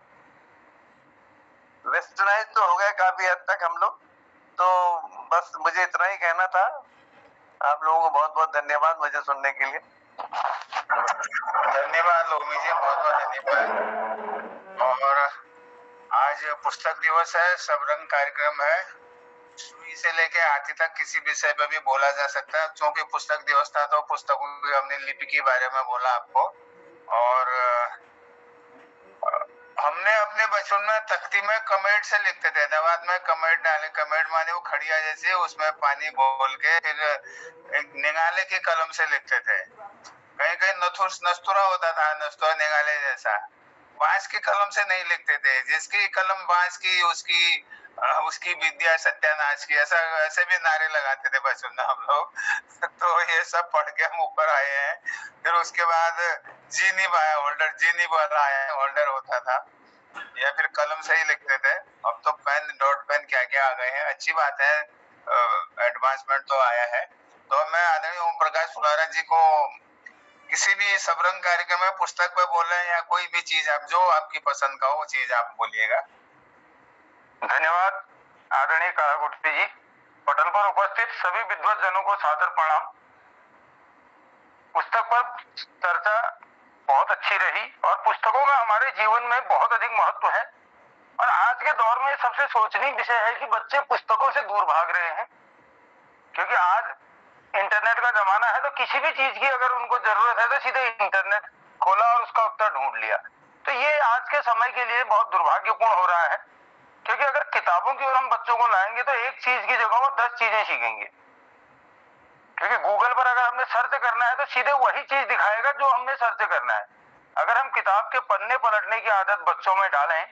वेस्टर्नाइज तो हो गए काफी हद तक हम लोग। तो बस मुझे इतना ही कहना था। आप लोगों को बहुत बहुत धन्यवाद मुझे सुनने के लिए। धन्यवाद लोमी जी, बहुत बहुत धन्यवाद। और आज पुस्तक दिवस है, सब रंग कार्यक्रम है। सुई से लेके हाथी तक किसी विषय पर भी बोला जा सकता है। क्योंकि पुस्तक दिवस था तो पुस्तकों की हमने लिपि के बारे में बोला आपको। और हमने अपने बचपन में तख्ती में कमेट से लिखते थे, दवात में कमेट डाले, कमेट माने वो खड़िया जैसे, उसमें पानी घोल के फिर एक निगाले की कलम से लिखते थे। कहीं कहीं नस्तुरा होता था, नस्तुरा निगाले जैसा। बांस की कलम से नहीं लिखते थे, जिसकी कलम बांस की उसकी विद्या सत्यानाश की, ऐसे भी नारे लगाते थे बचपन में हम लोग। तो ये सब पढ़ के हम ऊपर आए हैं। फिर उसके बाद जीनी बाया होल्डर, जीनी वाला आया होल्डर होता था, या फिर कलम से ही लिखते थे। अब तो पेन, डॉट पेन क्या क्या आ गए हैं। अच्छी बात है, एडवांसमेंट तो आया है। तो मैं आदरणीय ओम प्रकाश सुलारा जी को किसी भी सबरंग कार्यक्रम में पुस्तक पे बोल रहे हैं या कोई भी चीज आप जो आपकी पसंद का हो वो चीज आप बोलिएगा। धन्यवाद आदरणीय कारागुट्टी जी। पटल पर उपस्थित सभी विद्वत जनों को सादर प्रणाम। पुस्तक पर चर्चा बहुत अच्छी रही और पुस्तकों का हमारे जीवन में बहुत अधिक महत्व है। और आज के दौर में सबसे सोचनीय विषय है कि बच्चे पुस्तकों से दूर भाग रहे हैं, क्योंकि आज इंटरनेट का जमाना है। तो किसी भी चीज की अगर उनको जरूरत है तो सीधे इंटरनेट खोला और उसका उत्तर ढूंढ लिया। तो ये आज के समय के लिए बहुत दुर्भाग्यपूर्ण हो रहा है, क्योंकि अगर किताबों की ओर हम बच्चों को लाएंगे तो एक चीज की जगह वो 10 चीजें सीखेंगे। क्योंकि गूगल पर अगर हमने सर्च करना है तो सीधे वही चीज दिखाएगा जो हमने सर्च करना है। अगर हम किताब के पन्ने पलटने की आदत बच्चों में डालें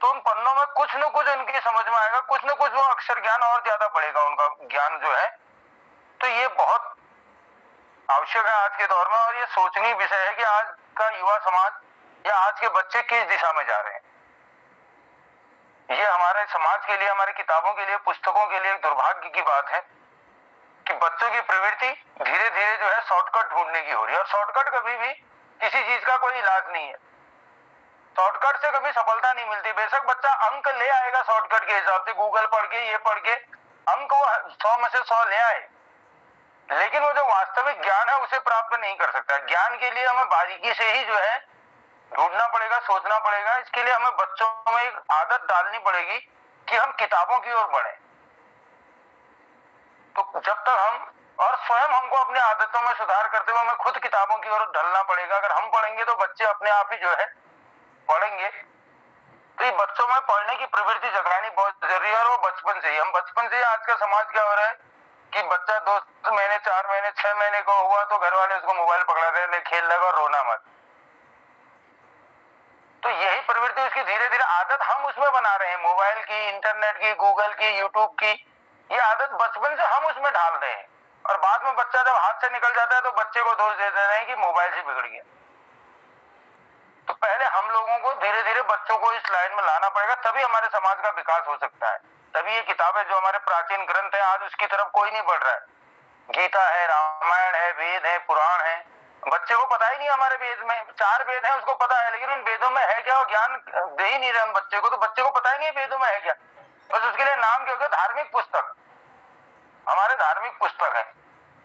तो उन पन्नों में कुछ न कुछ उनकी समझ में आएगा, कुछ न कुछ वो अक्षर ज्ञान और ज्यादा बढ़ेगा, उनका ज्ञान जो है। तो ये बहुत आवश्यक है आज के दौर में। और ये सोचनीय विषय है कि आज का युवा समाज या आज के बच्चे किस दिशा में जा रहे हैं। ये हमारे समाज के लिए, हमारी किताबों के लिए, पुस्तकों के लिए एक दुर्भाग्य की बात है कि बच्चों की प्रवृत्ति धीरे धीरे जो है शॉर्टकट ढूंढने की हो रही है। और शॉर्टकट कभी भी किसी चीज का कोई इलाज नहीं है। शॉर्टकट से कभी सफलता नहीं मिलती। बेशक बच्चा अंक ले आएगा शॉर्टकट के हिसाब से, गूगल पढ़ के, ये पढ़ के अंक वो 100 में से 100 ले आए, लेकिन वो जो वास्तविक ज्ञान है उसे प्राप्त नहीं कर सकता। ज्ञान के लिए हमें बारीकी से ही जो है ढूंढना पड़ेगा, सोचना पड़ेगा। इसके लिए हमें बच्चों में एक आदत डालनी पड़ेगी कि हम किताबों की ओर बढ़ें। तो जब तक हम, और स्वयं हमको अपने आदतों में सुधार करते हुए हमें खुद किताबों की ओर ढलना पड़ेगा। अगर हम पढ़ेंगे तो बच्चे अपने आप ही जो है पढ़ेंगे। तो ये बच्चों में पढ़ने की प्रवृत्ति जगानी बहुत जरूरी है। और वो बचपन से ही, हम बचपन से ही, आज का समाज क्या हो रहा है कि बच्चा 2 महीने, 4 महीने, 6 महीने को हुआ तो घर वाले उसको मोबाइल पकड़ा दे, ले खेल लगा और रोना मत। तो यही प्रवृत्ति, उसकी धीरे धीरे आदत हम उसमें बना रहे हैं, मोबाइल की, इंटरनेट की, गूगल की, यूट्यूब की। ये आदत बचपन से हम उसमें डाल रहे हैं। और बाद में बच्चा जब हाथ से निकल जाता है तो बच्चे को दोष दे रहे हैं कि मोबाइल से बिगड़ गया। तो पहले हम लोगों को धीरे धीरे बच्चों को इस लाइन में लाना पड़ेगा, तभी हमारे समाज का विकास हो सकता है। तभी ये किताबें जो हमारे प्राचीन ग्रंथ है, आज उसकी तरफ कोई नहीं बढ़ रहा है। गीता है, रामायण है, वेद है, पुराण है, बच्चे को पता ही नहीं। हमारे वेद में 4 वेद है, उसको पता है, लेकिन उन वेदों में है क्या, वो ज्ञान दे ही नहीं रहे हम बच्चे को। तो बच्चे को पता ही नहीं वेदों में है क्या, बस उसके लिए नाम क्या हो गया, धार्मिक पुस्तक। हमारे धार्मिक पुस्तक है,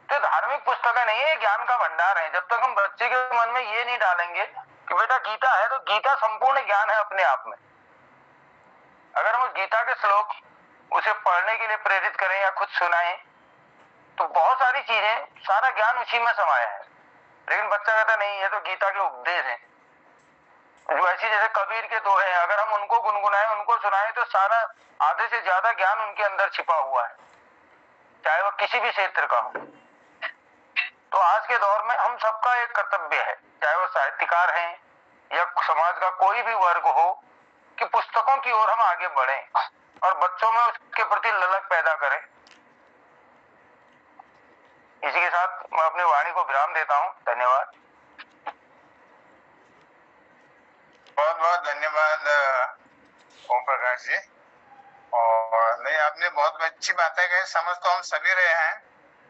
तो धार्मिक पुस्तकें नहीं है, ज्ञान का भंडार है। जब तक हम बच्चे के मन में ये नहीं डालेंगे कि बेटा गीता है, तो गीता संपूर्ण ज्ञान है अपने आप में। अगर हम उस गीता के श्लोक उसे पढ़ने के लिए प्रेरित करें या खुद सुनाएं तो बहुत सारी चीजें, सारा ज्ञान उसी में समाया है। लेकिन बच्चा कहता नहीं ये तो गीता के उपदेश हैं। जो ऐसी जैसे कबीर के दोहे हैं, अगर हम उनको गुनगुनाएं, उनको सुनाएं तो सारा आधे से ज्यादा ज्ञान उनके अंदर छिपा हुआ है, चाहे वो किसी भी क्षेत्र का हो। तो आज के दौर में हम सबका एक कर्तव्य है, चाहे वो साहित्यकार हैं या समाज का कोई भी वर्ग हो, कि पुस्तकों की ओर हम आगे बढ़ें और बच्चों में उसके प्रति ललक पैदा करें। इसी के साथ मैं अपनी वाणी को विराम देता हूं। धन्यवाद। बहुत बहुत धन्यवाद ओम प्रकाश जी। और नहीं, आपने बहुत अच्छी बातें कही। समझ तो हम सभी रहे हैं,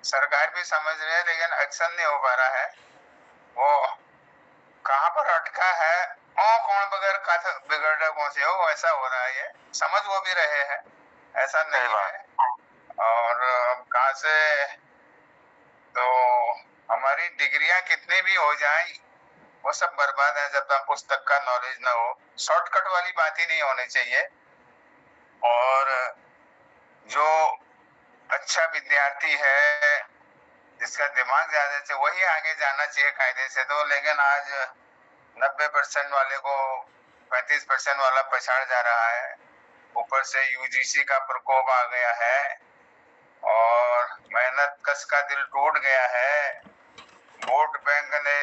सरकार भी समझ रही है, लेकिन एक्शन नहीं हो पा रहा है। वो कहाँ पर अटका है, कौन बगैर का बिगड़ रहा कौन से हो, ऐसा हो रहा है। ये समझ वो भी रहे हैं, ऐसा नहीं है। और कहाँ से तो हमारी डिग्रियां कितनी भी हो जाएं, वो सब बर्बाद है जब तक पुस्तक का नॉलेज ना हो। शॉर्टकट वाली बात ही नहीं होनी चाहिए। और जो अच्छा विद्यार्थी है, जिसका दिमाग ज्यादा से, वही आगे जाना चाहिए कायदे से। तो लेकिन आज 90% वाले को 35% वाला पछाड़ जा रहा है। ऊपर से यूजीसी का प्रकोप आ गया है और मेहनत कश का दिल टूट गया है। वोट बैंक ने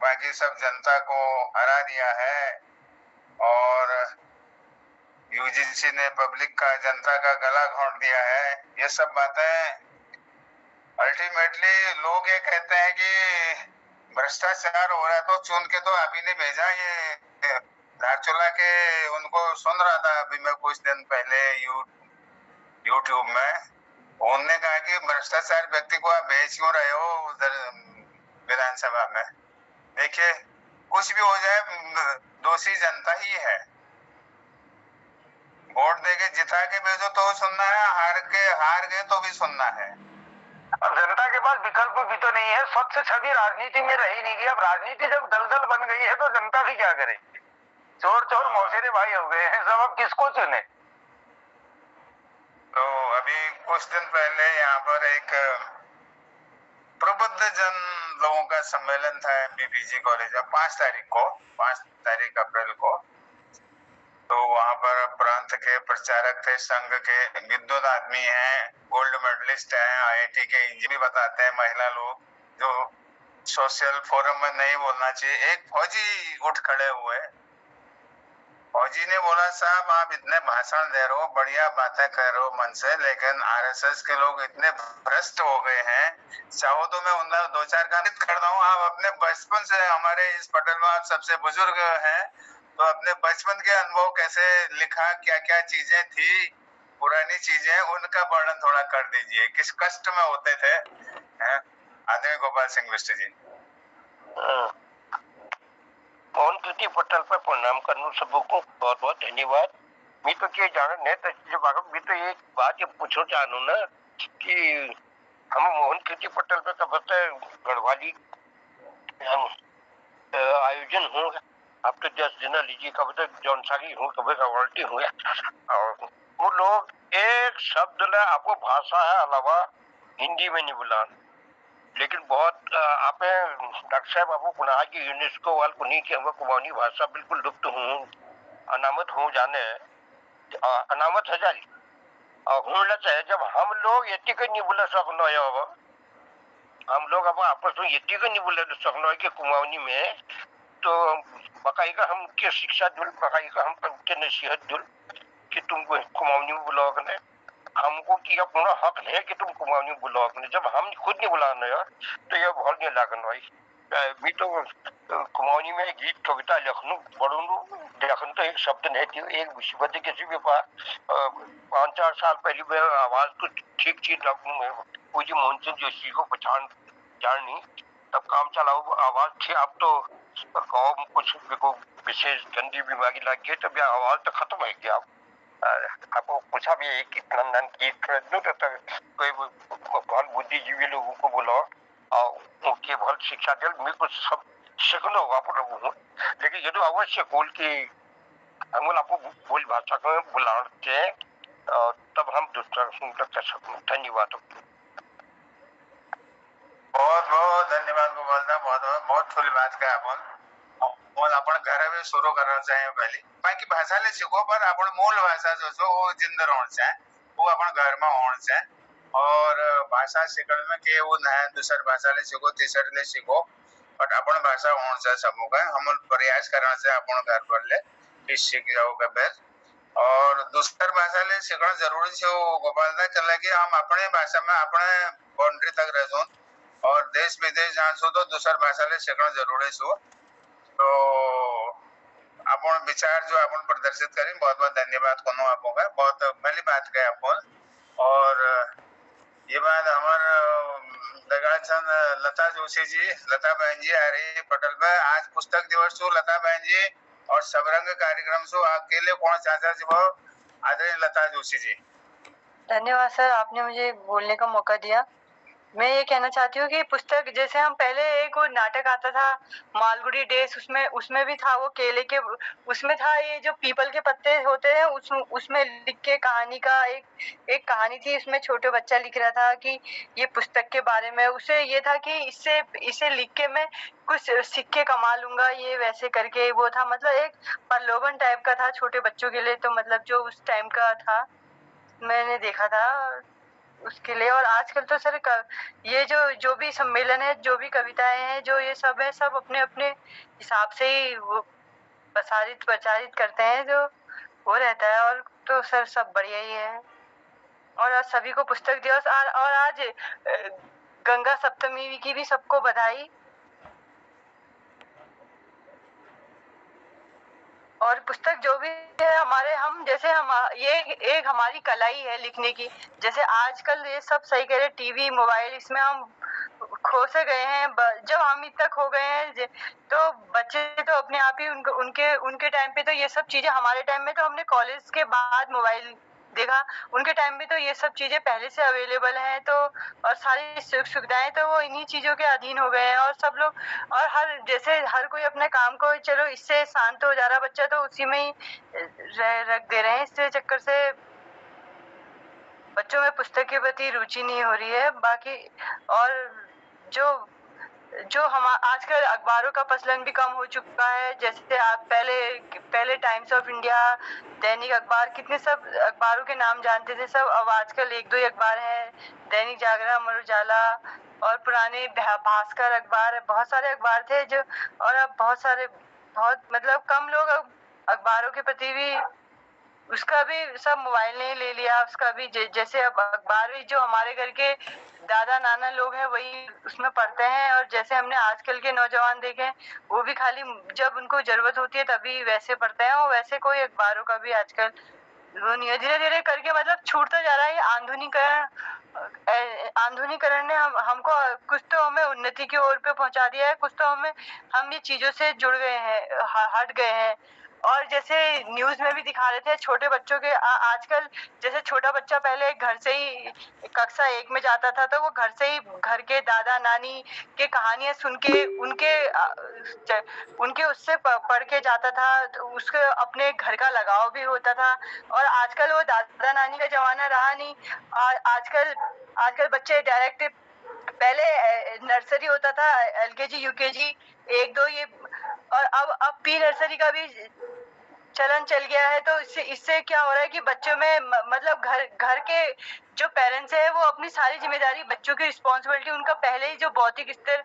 बाकी सब जनता को हरा दिया है और यूजीसी ने पब्लिक का, जनता का गला घोंट दिया है। ये सब बातें अल्टीमेटली लोग ये कहते हैं कि भ्रष्टाचार हो रहा है, तो चुन के तो आप ही ने भेजा। ये धारचूला के उनको सुन रहा था अभी मैं कुछ दिन पहले यूट्यूब में, उन्होंने कहा कि भ्रष्टाचार व्यक्ति को आप भेज क्यों रहे हो उधर विधानसभा में। देखिए, कुछ भी हो जाए, दोषी जनता ही है। वोट देके जिता के भेजो तो सुनना है, हार गए तो भी सुनना है। अब जनता के पास विकल्प भी तो नहीं है। स्वच्छ छवि राजनीति में रही नहीं गई। अब राजनीति जब दलदल बन गई है तो जनता भी क्या करे। चोर चोर मौसेरे भाई हो गए हैं सब, अब किसको चुने। तो अभी कुछ दिन पहले यहाँ पर एक प्रबुद्ध जन लोगों का सम्मेलन था MBBG कॉलेज में 5 तारीख अप्रैल को। तो वहां पर प्रांत के प्रचारक थे, संघ के विद्वत आदमी हैं, गोल्ड मेडलिस्ट हैं, IIT के इंजीनियर बताते हैं, महिला लोग जो सोशल फोरम में नहीं बोलना चाहिए। एक फौजी उठ खड़े हुए। फौजी ने बोला, साहब आप इतने भाषण दे रहे हो, बढ़िया बातें कर रहे हो मन से, लेकिन RSS के लोग इतने भ्रष्ट हो गए हैं, चाहो तो मैं उनका 2-4 गाने करता हूँ। आप अपने बचपन से, हमारे इस पटल में आप सबसे बुजुर्ग हैं, तो अपने बचपन के अनुभव कैसे लिखा, क्या क्या चीजें थी, पुरानी चीजें, उनका वर्णन थोड़ा कर दीजिए, किस कष्ट में होते थे। आदमी गोपाल सिंह बिष्ट जी। मोहन कृति पटल पर प्रणाम करना सबको बहुत बहुत धन्यवाद। मैं तो क्या जान मैं तो एक बात ये पूछना चाहूँ ना कि हम मोहन कृति पटल पे कब गढ़वाली आयोजन हो, अब तो 10 दिन लीजिए, कब तक जौनसारी हूँ, कभी गवर्टी हूँ, और वो लोग एक शब्द ला आपको भाषा है अलावा हिंदी में नहीं बुला। लेकिन बहुत आप डॉक्टर साहब आपको पुनः की यूनेस्को वाल कुनी की हम कुमाऊनी भाषा बिल्कुल लुप्त हूँ, अनामत हूँ जाने, अनामत है जारी हूँ चाहे जब हम लोग ये नहीं बोला सकना है, हम लोग अब आपस में ये नहीं बोले सकना है कि कुमाऊनी में, तो बकाई का हम के शिक्षा दुल, बकाई का हम के नसीहत दुल कि तुम कुमाऊनी में बुलाओ ने, हमको कि अपना हक है कि तुम कुमाऊनी में बुलाओ ने। जब हम खुद नहीं बुलाना है तो यह बहुत नहीं लागन भाई। भी तो कुमाऊनी में गीत कविता लिखनू पढ़ू लिखन तो एक शब्द नहीं थी, एक मुसीबत किसी भी पास 5-4 साल पहले मैं आवाज तो ठीक ठीक पूजी मोहन सिंह जोशी को पहचान जाननी, तब काम चलाओ आवाज थी। अब तो गाँव में कुछ विशेष गंदी बीमारी लग गई तो आवाज तो खत्म है गया। आपको पूछा भी एक नंदन गीत कोई बहुत बुद्धिजीवी लोगों को बुलाओ और उनके बहुत शिक्षा दे, मैं कुछ सब सीखना होगा आप लोगों को। लेकिन ये तो अवश्य बोल की हम आपको बोल भाषा को बुलाते हैं तब हम दूसरा कर सकते। धन्यवाद। बहुत बहुत धन्यवाद गोपाल साहब, बहुत थोड़ी बात कहे आपण घर में शुरू करना चाहिए पहले बाकी भाषा ले सीखो पर अपन मूल भाषा जो छो वो जिंदा रहना चाहिए, वो अपन घर में होना चाहिए। और भाषा सीखने में के वो ना दूसर भाषा ले सीखो तीसर ले सीखो बट अपन भाषा होना चाहिए सबको का हम प्रयास करना चाहिए अपन घर पर ले फिर सीख जाओगे बेर। और दूसर भाषा ले सीखना जरूरी है गोपाल दा चला कि हम अपने भाषा में अपने बाउंड्री तक रह और देश विदेश जहाँ छो तो दूसर भाषा ले सीखना जरूरी छो। तो अपन विचार जो अपन प्रदर्शित करें बहुत बहुत धन्यवाद कोनो आपको का बहुत पहली बात कहे अपन। और ये बात हमारे दगाचंद लता जोशी जी लता बहन जी आ रही पटल पे आज पुस्तक दिवस छो लता बहन जी और सबरंग कार्यक्रम छो अकेले कौन चाचा जी वो आदरणीय लता जोशी जी। धन्यवाद सर, आपने मुझे बोलने का मौका दिया। मैं ये कहना चाहती हूँ कि पुस्तक जैसे हम पहले एक वो नाटक आता था मालगुडी डेज, उसमें भी था वो केले के, उसमें था ये जो पीपल के पत्ते होते हैं उसमें लिख के कहानी का एक कहानी थी। उसमें छोटे बच्चा लिख रहा था कि ये पुस्तक के बारे में, उसे ये था कि इसे लिख के मैं कुछ सिक्के कमा लूंगा, ये वैसे करके वो था, मतलब एक प्रलोभन टाइप का था छोटे बच्चों के लिए। तो मतलब जो उस टाइम का था मैंने देखा था उसके लिए। और आजकल तो सर ये जो भी सम्मेलन है, जो भी कविताएं हैं, जो ये सब है, सब अपने अपने हिसाब से ही वो प्रचारित करते हैं, जो वो रहता है। और तो सर सब बढ़िया ही है। और आज सभी को पुस्तक दिवस और आज गंगा सप्तमी की भी सबको बधाई। और पुस्तक जो भी है हमारे, हम जैसे हम ये एक हमारी कला ही है लिखने की। जैसे आजकल ये सब सही कह रहे, टीवी मोबाइल, इसमें हम खो से गए हैं। जब हम इतना खो गए हैं तो बच्चे तो अपने आप ही उनके टाइम पे तो ये सब चीजें, हमारे टाइम में तो हमने कॉलेज के बाद मोबाइल देखा, उनके टाइम में तो ये सब चीजें पहले से अवेलेबल हैं। तो और सारी सुख सुविधाएं तो वो इन्हीं चीजों के अधीन हो गए हैं। और सब लोग और हर कोई अपने काम को, चलो इससे शांत हो जा रहा बच्चा तो उसी में ही रख दे रहे हैं। इससे चक्कर से बच्चों में पुस्तक के प्रति रुचि नहीं हो रही है। बाकी और जो हम आजकल अखबारों का प्रचलन भी कम हो चुका है। जैसे आप पहले टाइम्स ऑफ इंडिया, दैनिक अखबार, कितने सब अखबारों के नाम जानते थे सब। अब आजकल एक दो ही अखबार हैं, दैनिक जागरण, अमर उजाला और पुराने भास्कर अखबार, बहुत सारे अखबार थे जो, और अब बहुत मतलब कम लोग अखबारों के प्रति भी, उसका भी सब मोबाइल ने ले लिया उसका भी। जैसे अब अखबार भी जो हमारे घर के दादा नाना लोग हैं वही उसमें पढ़ते हैं। और जैसे हमने आजकल के नौजवान देखे, वो भी खाली जब उनको जरूरत होती है तभी वैसे पढ़ते हैं। वो वैसे कोई अखबारों का भी आजकल वो नहीं है। धीरे धीरे करके मतलब छूटता जा रहा है। आधुनिकरण ने हमको कुछ तो हमें उन्नति की ओर पे पहुंचा दिया है, कुछ तो हम ये चीजों से जुड़ गए हैं, हट गए हैं। और जैसे न्यूज में भी दिखा रहे थे छोटे बच्चों के आजकल, जैसे छोटा बच्चा पहले घर से ही कक्षा 1 में जाता था तो वो घर से ही घर के दादा नानी के कहानियां सुन के उनके उससे पढ़ के जाता था, तो उसके अपने घर का लगाव भी होता था। और आजकल वो दादा नानी का जमाना रहा नहीं। आजकल बच्चे डायरेक्ट, पहले नर्सरी होता था, LKG UKG 1 2 ये, और अब प्री नर्सरी का भी चलन चल गया है। तो इससे क्या हो रहा है कि बच्चों में मतलब घर के जो पेरेंट्स है वो अपनी सारी जिम्मेदारी, बच्चों की रिस्पॉन्सिबिलिटी, उनका पहले ही जो भौतिक स्तर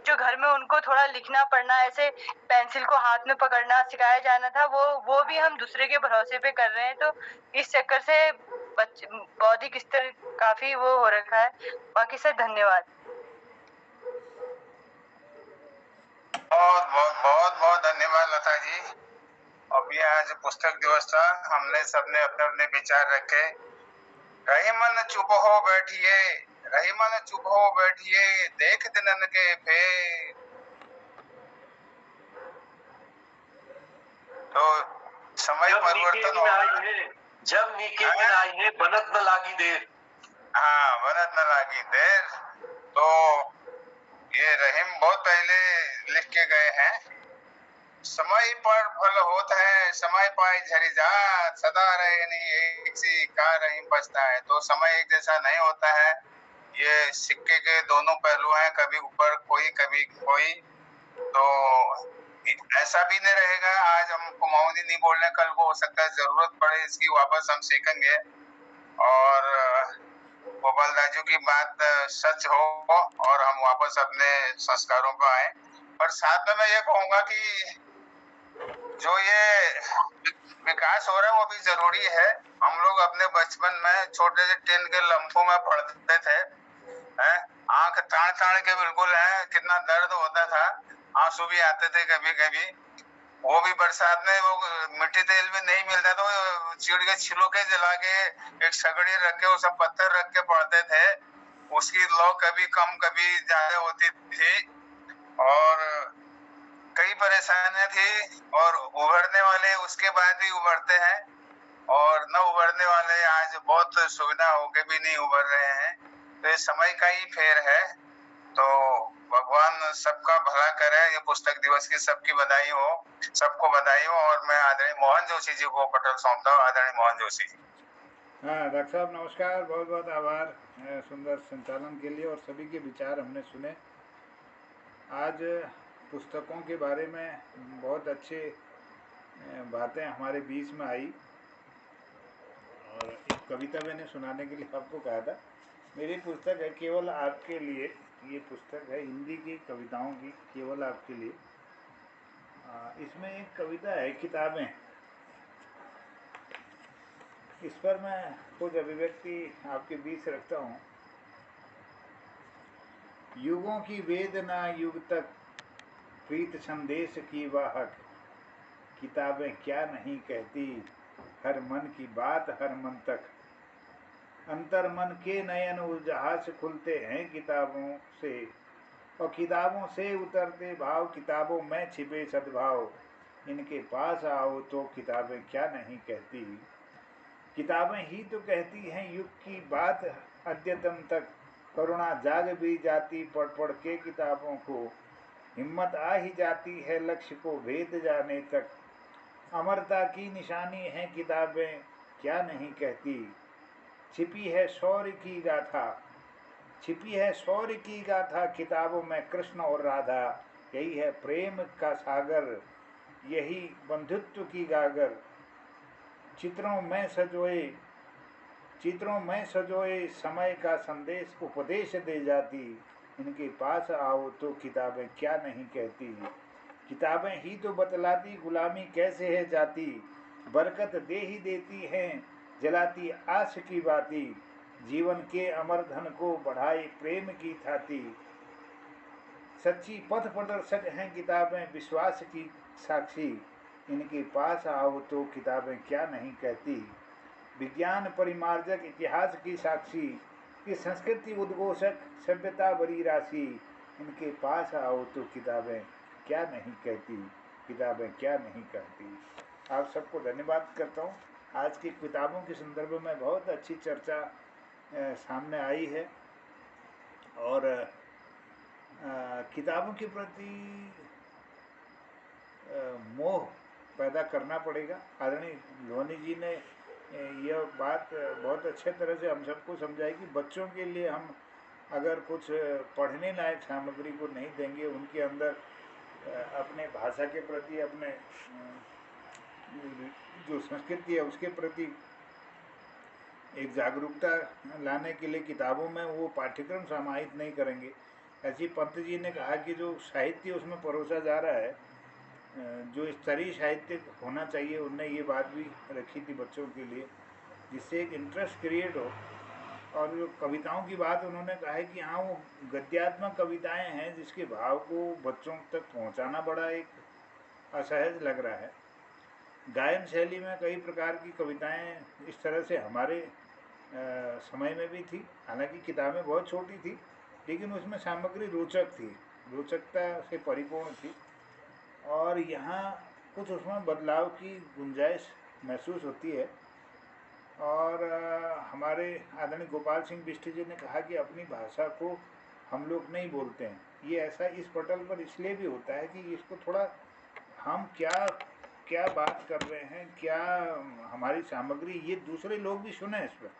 जो घर में उनको थोड़ा लिखना पढ़ना, ऐसे पेंसिल को हाथ में पकड़ना सिखाया जाना था, वो भी हम दूसरे के भरोसे पे कर रहे हैं। तो इस चक्कर से बौद्धिक स्तर काफी वो हो रखा है। बाकी सर धन्यवाद। बहुत धन्यवाद लता जी। अभी आज पुस्तक दिवस था, हमने सबने अपने अपने विचार रखे। रही मन चुप हो बैठिए, रही मन चुप हो बैठिए, देख दिनन के फेर। तो समय परिवर्तन हो है, जब नीके दिन आई है बनत न लागी देर। हाँ, बनत न लागी देर। तो ये रहीम बहुत पहले लिख के गए हैं, समय पर फल होता है, समय पाए झरी जात, सदा रहे नहीं एक सी का रहीम बचता है। तो समय एक जैसा नहीं होता है, ये सिक्के के दोनों पहलू हैं, कभी ऊपर कोई कभी कोई। तो ऐसा भी नहीं रहेगा आज हम कुमाऊनी नहीं बोल रहे, कल को हो सकता है जरूरत पड़े इसकी, वापस हम सीखेंगे और गोपाल राजू की बात सच हो और हम वापस अपने संस्कारों पर आए। और साथ में मैं ये कहूंगा कि जो ये विकास हो रहा है वो भी जरूरी है। हम लोग अपने बचपन में छोटे से टिन के लम्फों में पढ़ते थे, हैं? आंख ताड़ ताड़ के बिल्कुल है, कितना दर्द होता था, आंसू भी आते थे कभी कभी। वो भी बरसात में वो मिट्टी तेल भी नहीं मिलता तो चिड़ के छिलके जला के एक सगड़ी रख के उसमें पत्थर रख के पढ़ते थे। उसकी लौ कभी कम कभी ज्यादा होती थी और कई परेशानियां थी और उभरने वाले उसके बाद भी उभरते हैं और न उभरने वाले आज बहुत सुविधा होके भी नहीं उभर रहे हैं। तो ये समय का ही फेर है। तो भगवान सबका भला करे। ये पुस्तक दिवस की सबकी बधाई हो, सबको बधाई हो। और मैं आदरणीय मोहन जोशी जी को पटल सौंपता हूँ। आदरणीय मोहन जोशी जी। हाँ डॉक्टर साहब नमस्कार, बहुत बहुत आभार सुंदर संचालन के लिए और सभी के विचार हमने सुने। आज पुस्तकों के बारे में बहुत अच्छे बातें हमारे बीच में आई और एक कविता मैंने सुनाने के लिए आपको कहा था। मेरी पुस्तक है केवल आपके लिए, ये पुस्तक है हिंदी की कविताओं की, केवल आपके लिए। इसमें एक कविता है किताबें, इस पर मैं कुछ अभिव्यक्ति आपके बीच रखता हूँ। युगों की वेदना युग तक प्रीत संदेश की वाहक, किताबें क्या नहीं कहती हर मन की बात हर मन तक। अंतर मन के नयन उजहास खुलते हैं किताबों से और किताबों से उतरते भाव, किताबों में छिपे सद्भाव। इनके पास आओ तो किताबें क्या नहीं कहती। किताबें ही तो कहती हैं युग की बात अद्यतन तक। करुणा जाग भी जाती पढ़ पढ़ के किताबों को, हिम्मत आ ही जाती है लक्ष्य को भेद जाने तक। अमरता की निशानी है किताबें क्या नहीं कहती। छिपी है शौर्य की गाथा, छिपी है शौर्य की गाथा किताबों में कृष्ण और राधा। यही है प्रेम का सागर, यही बंधुत्व की गागर। चित्रों में सजोए समय का संदेश उपदेश दे जाती। इनके पास आओ तो किताबें क्या नहीं कहती। किताबें ही तो बतलाती गुलामी कैसे है जाती। बरकत दे ही देती हैं जलाती आस की बाती। जीवन के अमर धन को बढ़ाए प्रेम की थाती। सच्ची पथ प्रदर्शक हैं किताबें विश्वास की साक्षी। इनके पास आओ तो किताबें क्या नहीं कहती। विज्ञान परिमार्जक इतिहास की साक्षी, कि संस्कृति उद्घोषक सभ्यता बड़ी राशि। इनके पास आओ तो किताबें क्या नहीं कहती, किताबें क्या नहीं कहती। आप सबको धन्यवाद करता हूँ। आज की किताबों के संदर्भ में बहुत अच्छी चर्चा सामने आई है और किताबों के प्रति मोह पैदा करना पड़ेगा। आदरणीय लोहानी जी ने यह बात बहुत अच्छे तरह से हम सबको समझाई कि बच्चों के लिए हम अगर कुछ पढ़ने लायक सामग्री को नहीं देंगे, उनके अंदर अपने भाषा के प्रति, अपने जो संस्कृति है उसके प्रति एक जागरूकता लाने के लिए किताबों में वो पाठ्यक्रम समाहित नहीं करेंगे। ऐसी पंत जी ने कहा कि जो साहित्य उसमें परोसा जा रहा है, जो स्तरीय साहित्य होना चाहिए, उनने ये बात भी रखी थी बच्चों के लिए, जिससे एक इंटरेस्ट क्रिएट हो। और जो कविताओं की बात उन्होंने कहा है कि हाँ वो गद्यात्मक कविताएं हैं जिसके भाव को बच्चों तक पहुंचाना बड़ा एक असहज लग रहा है। गायन शैली में कई प्रकार की कविताएं इस तरह से हमारे समय में भी थी, हालांकि किताबें बहुत छोटी थी लेकिन उसमें सामग्री रोचक थी, रोचकता से परिपूर्ण थी। और यहाँ कुछ उसमें बदलाव की गुंजाइश महसूस होती है। और हमारे आदरणीय गोपाल सिंह बिष्ट जी ने कहा कि अपनी भाषा को हम लोग नहीं बोलते हैं। ये ऐसा इस पटल पर इसलिए भी होता है कि इसको थोड़ा हम क्या बात कर रहे हैं, क्या हमारी सामग्री, ये दूसरे लोग भी सुने इस पर।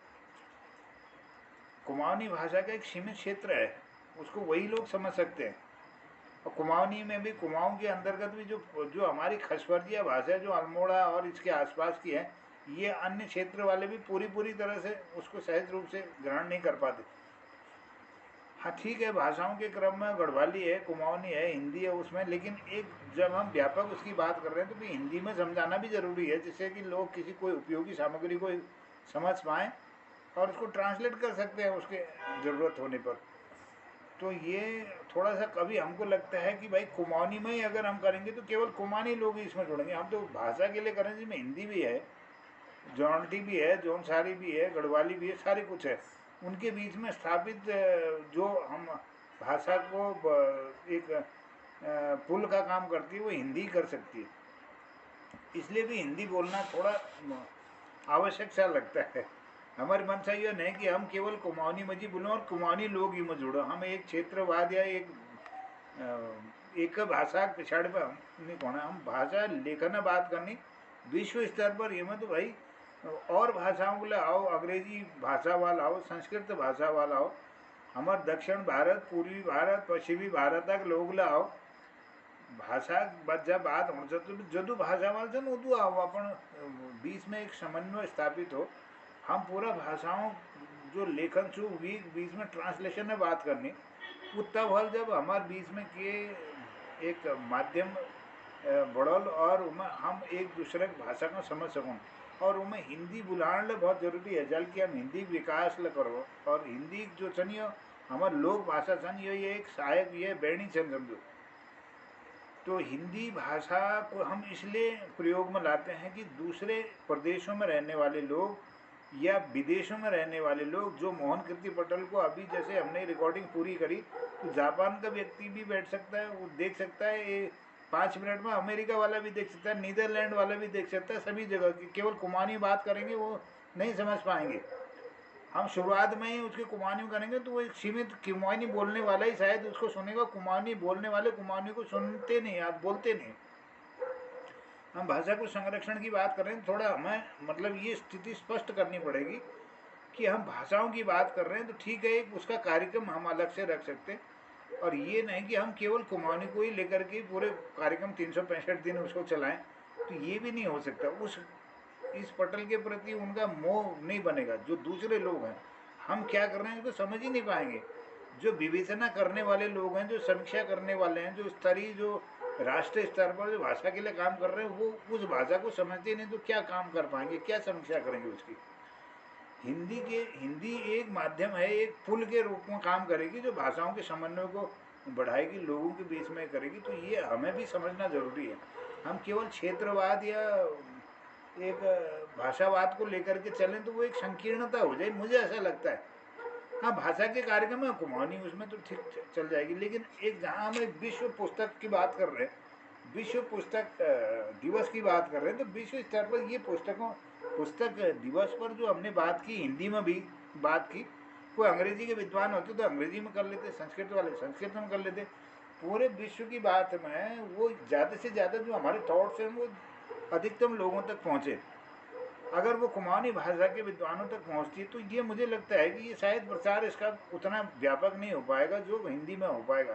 कुमाऊनी भाषा का एक सीमित क्षेत्र है, उसको वही लोग समझ सकते हैं। और कुमाऊनी में भी, कुमाऊं के अंतर्गत भी जो जो हमारी खसवर्जिया भाषा है, जो अल्मोड़ा और इसके आसपास की है, ये अन्य क्षेत्र वाले भी पूरी तरह से उसको सहज रूप से ग्रहण नहीं कर पाते। हाँ ठीक है, भाषाओं के क्रम में गढ़वाली है, कुमाऊनी है, हिंदी है उसमें, लेकिन एक जब हम व्यापक उसकी बात कर रहे हैं तो भी हिंदी में समझाना भी ज़रूरी है, जिससे कि लोग किसी कोई उपयोगी सामग्री को समझ पाएँ और उसको ट्रांसलेट कर सकते हैं उसके ज़रूरत होने पर। तो ये थोड़ा सा कभी हमको लगता है कि भाई कुमाऊनी में ही अगर हम करेंगे तो केवल कुमाऊनी लोग ही इसमें जुड़ेंगे। हम तो भाषा के लिए करें जिसमें हिंदी भी है, जौनटी भी है, जौनसारी भी है, गढ़वाली भी है, सारी कुछ है। उनके बीच में स्थापित जो हम भाषा को एक पुल का काम करती है, वो हिंदी कर सकती है। इसलिए भी हिंदी बोलना थोड़ा आवश्यक सा लगता है। हमारी मंशा यह नहीं कि हम केवल कुमाऊनी में जी बोलें और कुमाऊनी लोग ही में जुड़ो। हम एक क्षेत्रवाद या एक भाषा पिछाड़ पर हम नहीं कहना। हम भाषा लेखन बात करनी विश्व स्तर पर, ये में तो भाई और भाषाओं को आओ, अंग्रेजी भाषा वाला आओ, संस्कृत भाषा वाला आओ, हमारे दक्षिण भारत, पूर्वी भारत, पश्चिमी भारत तक लोग लाओ। भाषा जब बात हो तो जदू भाषा वाले से उदू आओ, अपन बीच में एक समन्वय स्थापित हो। हम पूरा भाषाओं जो लेखन छू बीच में ट्रांसलेशन में बात करनी, वो तब हल जब हमारे बीच में के एक माध्यम बढ़ल और उमें हम एक दूसरे की भाषा को समझ सकूँ। और उमें हिंदी बुलाने ले बहुत जरूरी है, जल कि हम हिंदी विकास ले करो। और हिंदी जो छनियो हमारे लोक भाषा छनियो, ये एक सहायक, ये बैणी छन समझो। तो हिंदी भाषा को हम इसलिए प्रयोग में लाते हैं कि दूसरे प्रदेशों में रहने वाले लोग या विदेशों में रहने वाले लोग, जो मोहन कीर्ति पटेल को अभी जैसे हमने रिकॉर्डिंग पूरी करी, तो जापान का व्यक्ति भी बैठ सकता है, वो देख सकता है, ये 5 मिनट में अमेरिका वाला भी देख सकता है, नीदरलैंड वाला भी देख सकता है, सभी जगह की। केवल कुमाऊनी बात करेंगे वो नहीं समझ पाएंगे। हम शुरुआत में ही उसके कुमाऊनी करेंगे तो वो एक सीमित कुमाऊनी बोलने वाला ही शायद उसको सुनेगा। कुमाऊनी बोलने वाले कुमाऊनी को सुनते नहीं, आप बोलते नहीं। हम भाषा को संरक्षण की बात कर रहे हैं, थोड़ा हमें मतलब ये स्थिति स्पष्ट करनी पड़ेगी कि हम भाषाओं की बात कर रहे हैं तो ठीक है, एक उसका कार्यक्रम हम अलग से रख सकते हैं। और ये नहीं कि हम केवल कुमाऊनी को ही लेकर के पूरे कार्यक्रम 365 दिन उसको चलाएं, तो ये भी नहीं हो सकता। इस पटल के प्रति उनका मोह नहीं बनेगा। जो दूसरे लोग हैं, हम क्या कर रहे हैं तो समझ ही नहीं पाएंगे। जो विवेचना करने वाले लोग हैं, जो समीक्षा करने वाले हैं, जो स्तरीय, जो राष्ट्रीय स्तर पर जो भाषा के लिए काम कर रहे हैं, वो उस भाषा को समझते नहीं तो क्या काम कर पाएंगे, क्या समीक्षा करेंगे उसकी। हिंदी एक माध्यम है, एक पुल के रूप में काम करेगी, जो भाषाओं के समन्वय को बढ़ाएगी, लोगों के बीच में करेगी। तो ये हमें भी समझना जरूरी है। हम केवल क्षेत्रवाद या एक भाषावाद को लेकर के चलें तो वो एक संकीर्णता हो जाए, मुझे ऐसा लगता है। हाँ, भाषा के कार्यक्रम में कुमाऊनी उसमें तो ठीक चल जाएगी, लेकिन एक जहाँ हम एक विश्व पुस्तक की बात कर रहे हैं, विश्व पुस्तक दिवस की बात कर रहे हैं, तो विश्व स्तर पर ये पुस्तक दिवस पर जो हमने बात की, हिंदी में भी बात की, कोई अंग्रेजी के विद्वान होते तो अंग्रेजी में कर लेते, संस्कृत वाले संस्कृत में कर लेते। पूरे विश्व की बात में वो ज़्यादा से ज़्यादा जो हमारे थॉट्स हैं वो अधिकतम लोगों तक पहुँचे। अगर वो कुमाऊनी भाषा के विद्वानों तक पहुँचती है तो ये मुझे लगता है कि ये शायद प्रचार इसका उतना व्यापक नहीं हो पाएगा जो हिंदी में हो पाएगा।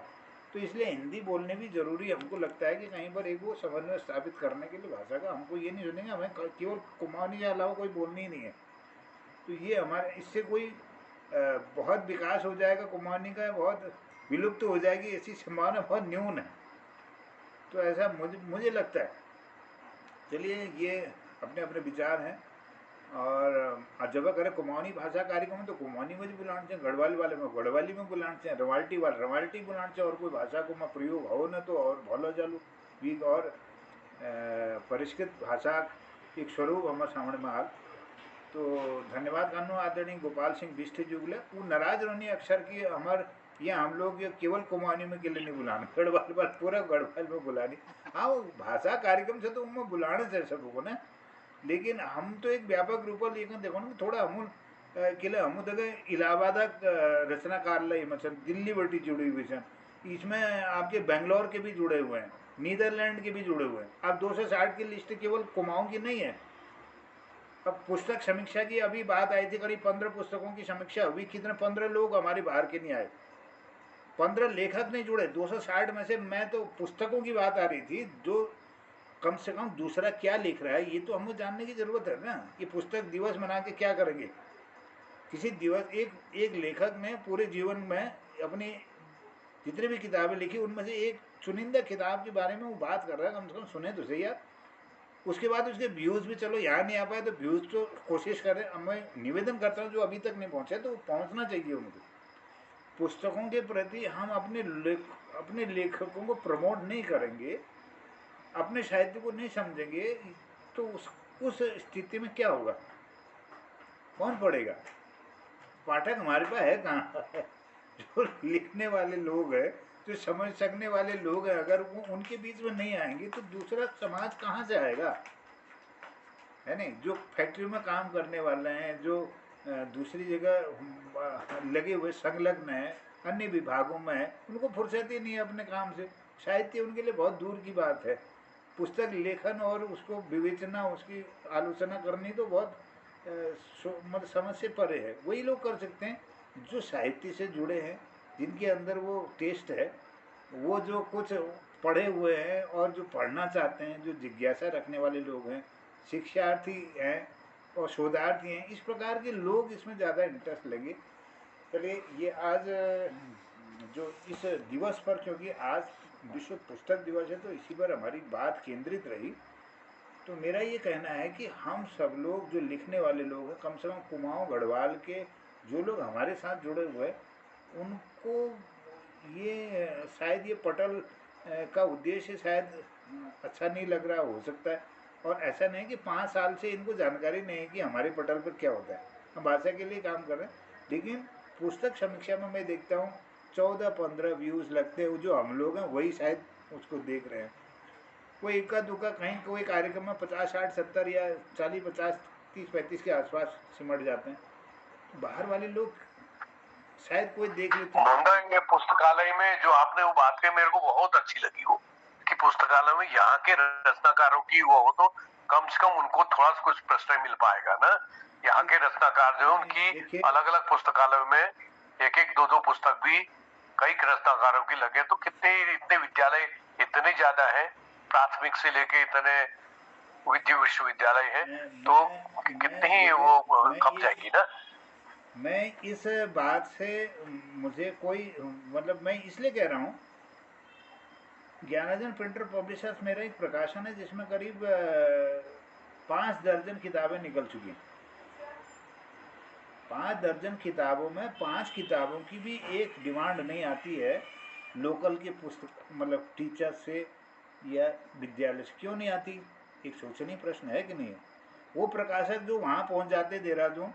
तो इसलिए हिंदी बोलने भी ज़रूरी हमको लगता है कि कहीं पर एक वो समन्वय स्थापित करने के लिए भाषा का। हमको ये नहीं सुनेंगे हमें केवल कुमाऊनी के अलावा कोई बोलनी ही नहीं है। तो ये हमारे इससे कोई बहुत विकास हो जाएगा कुमाऊनी का, बहुत विलुप्त हो जाएगी, ऐसी संभावना बहुत न्यून है। तो ऐसा मुझे लगता है। चलिए, ये अपने अपने विचार हैं। और जब करे कुमाऊनी भाषा कार्यक्रम तो कुमाऊनी में बुलाना चाहिए, गढ़वाली वाले में गढ़वाली में बुलाना चाहिए, रवाल्टी वाले रवाल्टी बुलाना चाहिए। और कोई भाषा को मैं प्रयोग हो न तो और भलो चालू भी और परिष्कृत भाषा एक स्वरूप हमारे सामने में आल। तो धन्यवाद करनो आदरणीय गोपाल सिंह बिष्ट जुगले। वो नाराज रहनी अक्षर की हमारे यहाँ हम लोग केवल कुमाऊनी में के लिए नहीं बुलाना, गढ़वाल वाल पूरा गढ़वाल में बुलानी। हाँ, वो भाषा कार्यक्रम से तो उनमें बुलाने से सबको ना, लेकिन हम तो एक व्यापक रूप लेकिन देखो ना थोड़ा हम केले हम देखे इलाहाबाद रचनाकार लय मतलब दिल्ली बटी जुड़ी हुई है, इसमें आपके बेंगलोर के भी जुड़े हुए हैं, नीदरलैंड के भी जुड़े हुए हैं। अब 260 की लिस्ट केवल कुमाऊं की नहीं है। अब पुस्तक समीक्षा की अभी बात आई थी, करीब 15 पुस्तकों की समीक्षा हुई, कितने 15 लोग हमारे बाहर के नहीं आए, 15 लेखक नहीं जुड़े। 260 में से मैं तो पुस्तकों की बात आ रही थी, जो कम से कम दूसरा क्या लिख रहा है ये तो हमको जानने की जरूरत है ना। कि पुस्तक दिवस मना के क्या करेंगे? किसी दिवस एक लेखक ने पूरे जीवन में अपनी जितनी भी किताबें लिखी उनमें से एक चुनिंदा किताब के बारे में वो बात कर रहा है, कम से कम सुने तो सही यार। उसके बाद उसके व्यूज़ भी, चलो यहाँ नहीं आ पाए तो व्यूज़ तो कोशिश करें। अब मैं निवेदन करता हूँ जो अभी तक नहीं पहुँचे तो पहुँचना चाहिए उनको। पुस्तकों के प्रति हम अपने लेखकों को प्रमोट नहीं करेंगे, अपने साहित्य को नहीं समझेंगे, तो उस स्थिति में क्या होगा? कौन पढ़ेगा? पाठक हमारे पास है कहाँ? जो लिखने वाले लोग हैं, जो समझ सकने वाले लोग हैं, अगर वो उनके बीच में नहीं आएंगे तो दूसरा समाज कहाँ से आएगा? है नहीं? जो फैक्ट्री में काम करने वाले हैं, जो दूसरी जगह लगे हुए संलग्न हैं, अन्य विभागों में हैं, उनको फुर्सत ही नहीं है अपने काम से। साहित्य उनके लिए बहुत दूर की बात है। पुस्तक लेखन और उसको विवेचना, उसकी आलोचना करनी तो बहुत मतलब समझ से परे है। वही लोग कर सकते हैं जो साहित्य से जुड़े हैं, जिनके अंदर वो टेस्ट है, वो जो कुछ पढ़े हुए हैं और जो पढ़ना चाहते हैं, जो जिज्ञासा रखने वाले लोग हैं, शिक्षार्थी हैं और शोधार्थी हैं, इस प्रकार के लोग इसमें ज़्यादा इंटरेस्ट लेंगे। चलिए, ये आज जो इस दिवस पर, क्योंकि आज विश्व पुस्तक दिवस है तो इसी पर हमारी बात केंद्रित रही, तो मेरा ये कहना है कि हम सब लोग जो लिखने वाले लोग हैं, कम से कम कुमाऊँ गढ़वाल के जो लोग हमारे साथ जुड़े हुए हैं, उनको ये शायद ये पटल का उद्देश्य शायद अच्छा नहीं लग रहा हो सकता है। और ऐसा नहीं कि 5 साल से इनको जानकारी नहीं है कि हमारे पटल पर क्या होता है। हम भाषा के लिए काम कर रहे हैं, लेकिन पुस्तक समीक्षा में मैं देखता हूँ 14-15 व्यूज़ लगते हैं, जो हम लोग हैं वही शायद उसको देख रहे हैं। कोई इक्का दुक्का कहीं कोई कार्यक्रम में 50, 60, 70 या 40, 50, 30, 35 के आसपास सिमट जाते हैं। बाहर वाले लोग शायद कोई देख लेते हैं। ये पुस्तकालय में जो आपने वो बात कही मेरे को बहुत अच्छी लगी, वो कि पुस्तकालय में यहाँ के रचनाकारों की वो हो तो कम से कम उनको थोड़ा सा कुछ प्रश्रय मिल पाएगा ना। यहाँ के रचनाकार जो उनकी अलग अलग पुस्तकालय में एक एक दो दो पुस्तक भी कई रचनाकारों की लगे, तो इतने विद्यालय इतने ज्यादा है, प्राथमिक से लेके इतने विश्वविद्यालय है, तो कितनी ही वो कम जाएगी ना। मैं इस बात से मुझे कोई मतलब, मैं इसलिए कह रहा हूँ, ज्ञानार्जन प्रिंटर पब्लिशर्स मेरा एक प्रकाशन है जिसमें करीब 5 दर्जन किताबें निकल चुकी हैं। 5 दर्जन किताबों में 5 किताबों की भी एक डिमांड नहीं आती है लोकल के पुस्तक मतलब टीचर से या विद्यालय से। क्यों नहीं आती? एक सोचनीय प्रश्न है कि नहीं है? वो प्रकाशक जो वहाँ पहुँच जाते देहरादून,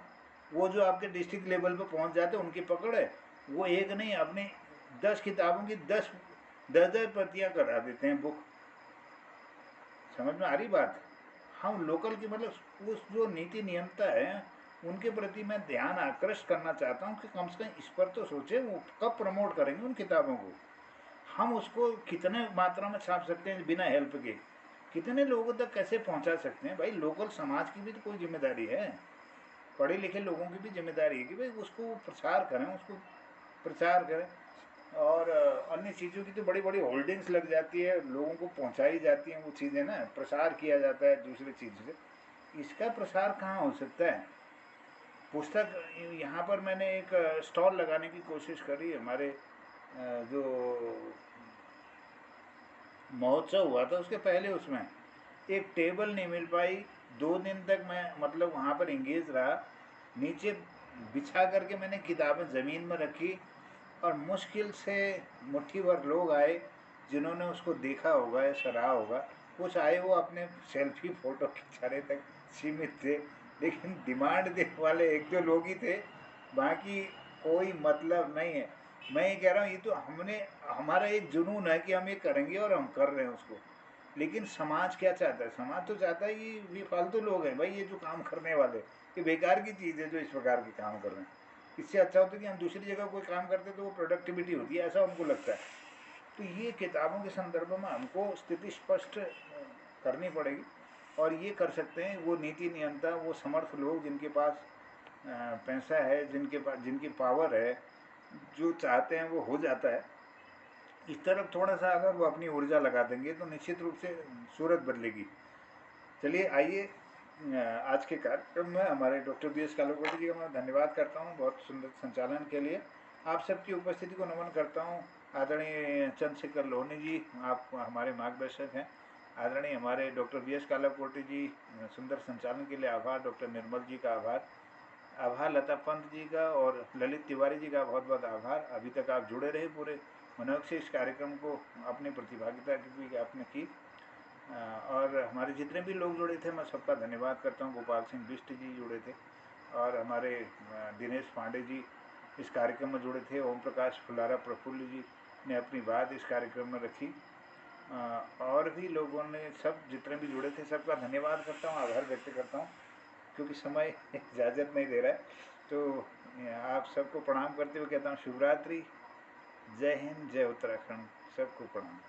वो जो आपके डिस्ट्रिक्ट लेवल पर पहुँच जाते, उनकी पकड़ है। वो एक नहीं, अपनी 10 किताबों की 10 प्रतियाँ करा देते हैं बुक। समझ में आ रही बात? हम लोकल की मतलब उस जो नीति नियमता है उनके प्रति मैं ध्यान आकृष्ट करना चाहता हूँ कि कम से कम इस पर तो सोचें, वो कब प्रमोट करेंगे उन किताबों को, हम उसको कितने मात्रा में छाप सकते हैं बिना हेल्प के, कितने लोगों तक कैसे पहुँचा सकते हैं। भाई लोकल समाज की भी तो कोई जिम्मेदारी है, पढ़े लिखे लोगों की भी जिम्मेदारी है कि भाई उसको प्रसार करें, उसको प्रचार करें। और अन्य चीज़ों की तो बड़ी बड़ी होल्डिंग्स लग जाती है, लोगों को पहुंचाई जाती हैं वो चीज़ें ना, प्रसार किया जाता है दूसरी चीज़ से। इसका प्रसार कहाँ हो सकता है? पुस्तक यहाँ पर मैंने एक स्टॉल लगाने की कोशिश करी, हमारे जो महोत्सव हुआ था उसके पहले, उसमें एक टेबल नहीं मिल पाई। 2 दिन तक मैं मतलब वहाँ पर इंगेज रहा, नीचे बिछा करके मैंने किताबें ज़मीन में रखी और मुश्किल से मुट्ठी भर लोग आए जिन्होंने उसको देखा होगा या सराहा होगा। कुछ आए वो अपने सेल्फी फ़ोटो खिंचाने तक सीमित थे, लेकिन डिमांड देने वाले 1-2 लोग ही थे, बाकी कोई मतलब नहीं है। मैं ये कह रहा हूँ, ये तो हमारा एक जुनून है कि हम ये करेंगे और हम कर रहे हैं उसको। लेकिन समाज क्या चाहता है? समाज तो चाहता है ये फालतू लोग हैं भाई, ये जो काम करने वाले, ये बेकार की चीज़ है जो इस प्रकार के काम कर रहे हैं। इससे अच्छा होता है कि हम दूसरी जगह कोई काम करते तो वो प्रोडक्टिविटी होती है, ऐसा उनको लगता है। तो ये किताबों के संदर्भ में हमको स्थिति स्पष्ट करनी पड़ेगी। और ये कर सकते हैं वो नीति नियंता, वो समर्थ लोग जिनके पास पैसा है, जिनकी पावर है, जो चाहते हैं वो हो जाता है। इस तरफ थोड़ा सा अगर वो अपनी ऊर्जा लगा देंगे तो निश्चित रूप से सूरत बदलेगी। चलिए आइए, आज के कार्यक्रम में हमारे डॉक्टर बी एस कालाकोटी जी का मैं धन्यवाद करता हूँ बहुत सुंदर संचालन के लिए। आप सबकी उपस्थिति को नमन करता हूँ। आदरणीय चंद्रशेखर लोहनी जी, आप हमारे मार्गदर्शक हैं। आदरणीय हमारे डॉक्टर बी एस कालाकोटी जी, सुंदर संचालन के लिए आभार। डॉक्टर निर्मल जी का आभार लता पंत जी का और ललित तिवारी जी का बहुत बहुत आभार। अभी तक आप जुड़े रहे पूरे मनोयोग से इस कार्यक्रम को अपनी प्रतिभागिता की आपने की। और हमारे जितने भी लोग जुड़े थे मैं सबका धन्यवाद करता हूँ। गोपाल सिंह बिष्ट जी जुड़े थे और हमारे दिनेश पांडे जी इस कार्यक्रम में जुड़े थे। ओम प्रकाश फुलारा प्रफुल्ल जी ने अपनी बात इस कार्यक्रम में रखी। और भी लोगों ने, सब जितने भी जुड़े थे सबका धन्यवाद करता हूँ, आभार व्यक्त करता हूँ। क्योंकि समय इजाज़त नहीं दे रहा है, तो आप सबको प्रणाम करते हुए कहता हूँ शुभरात्रि, जय हिंद, जय उत्तराखंड, सबको प्रणाम।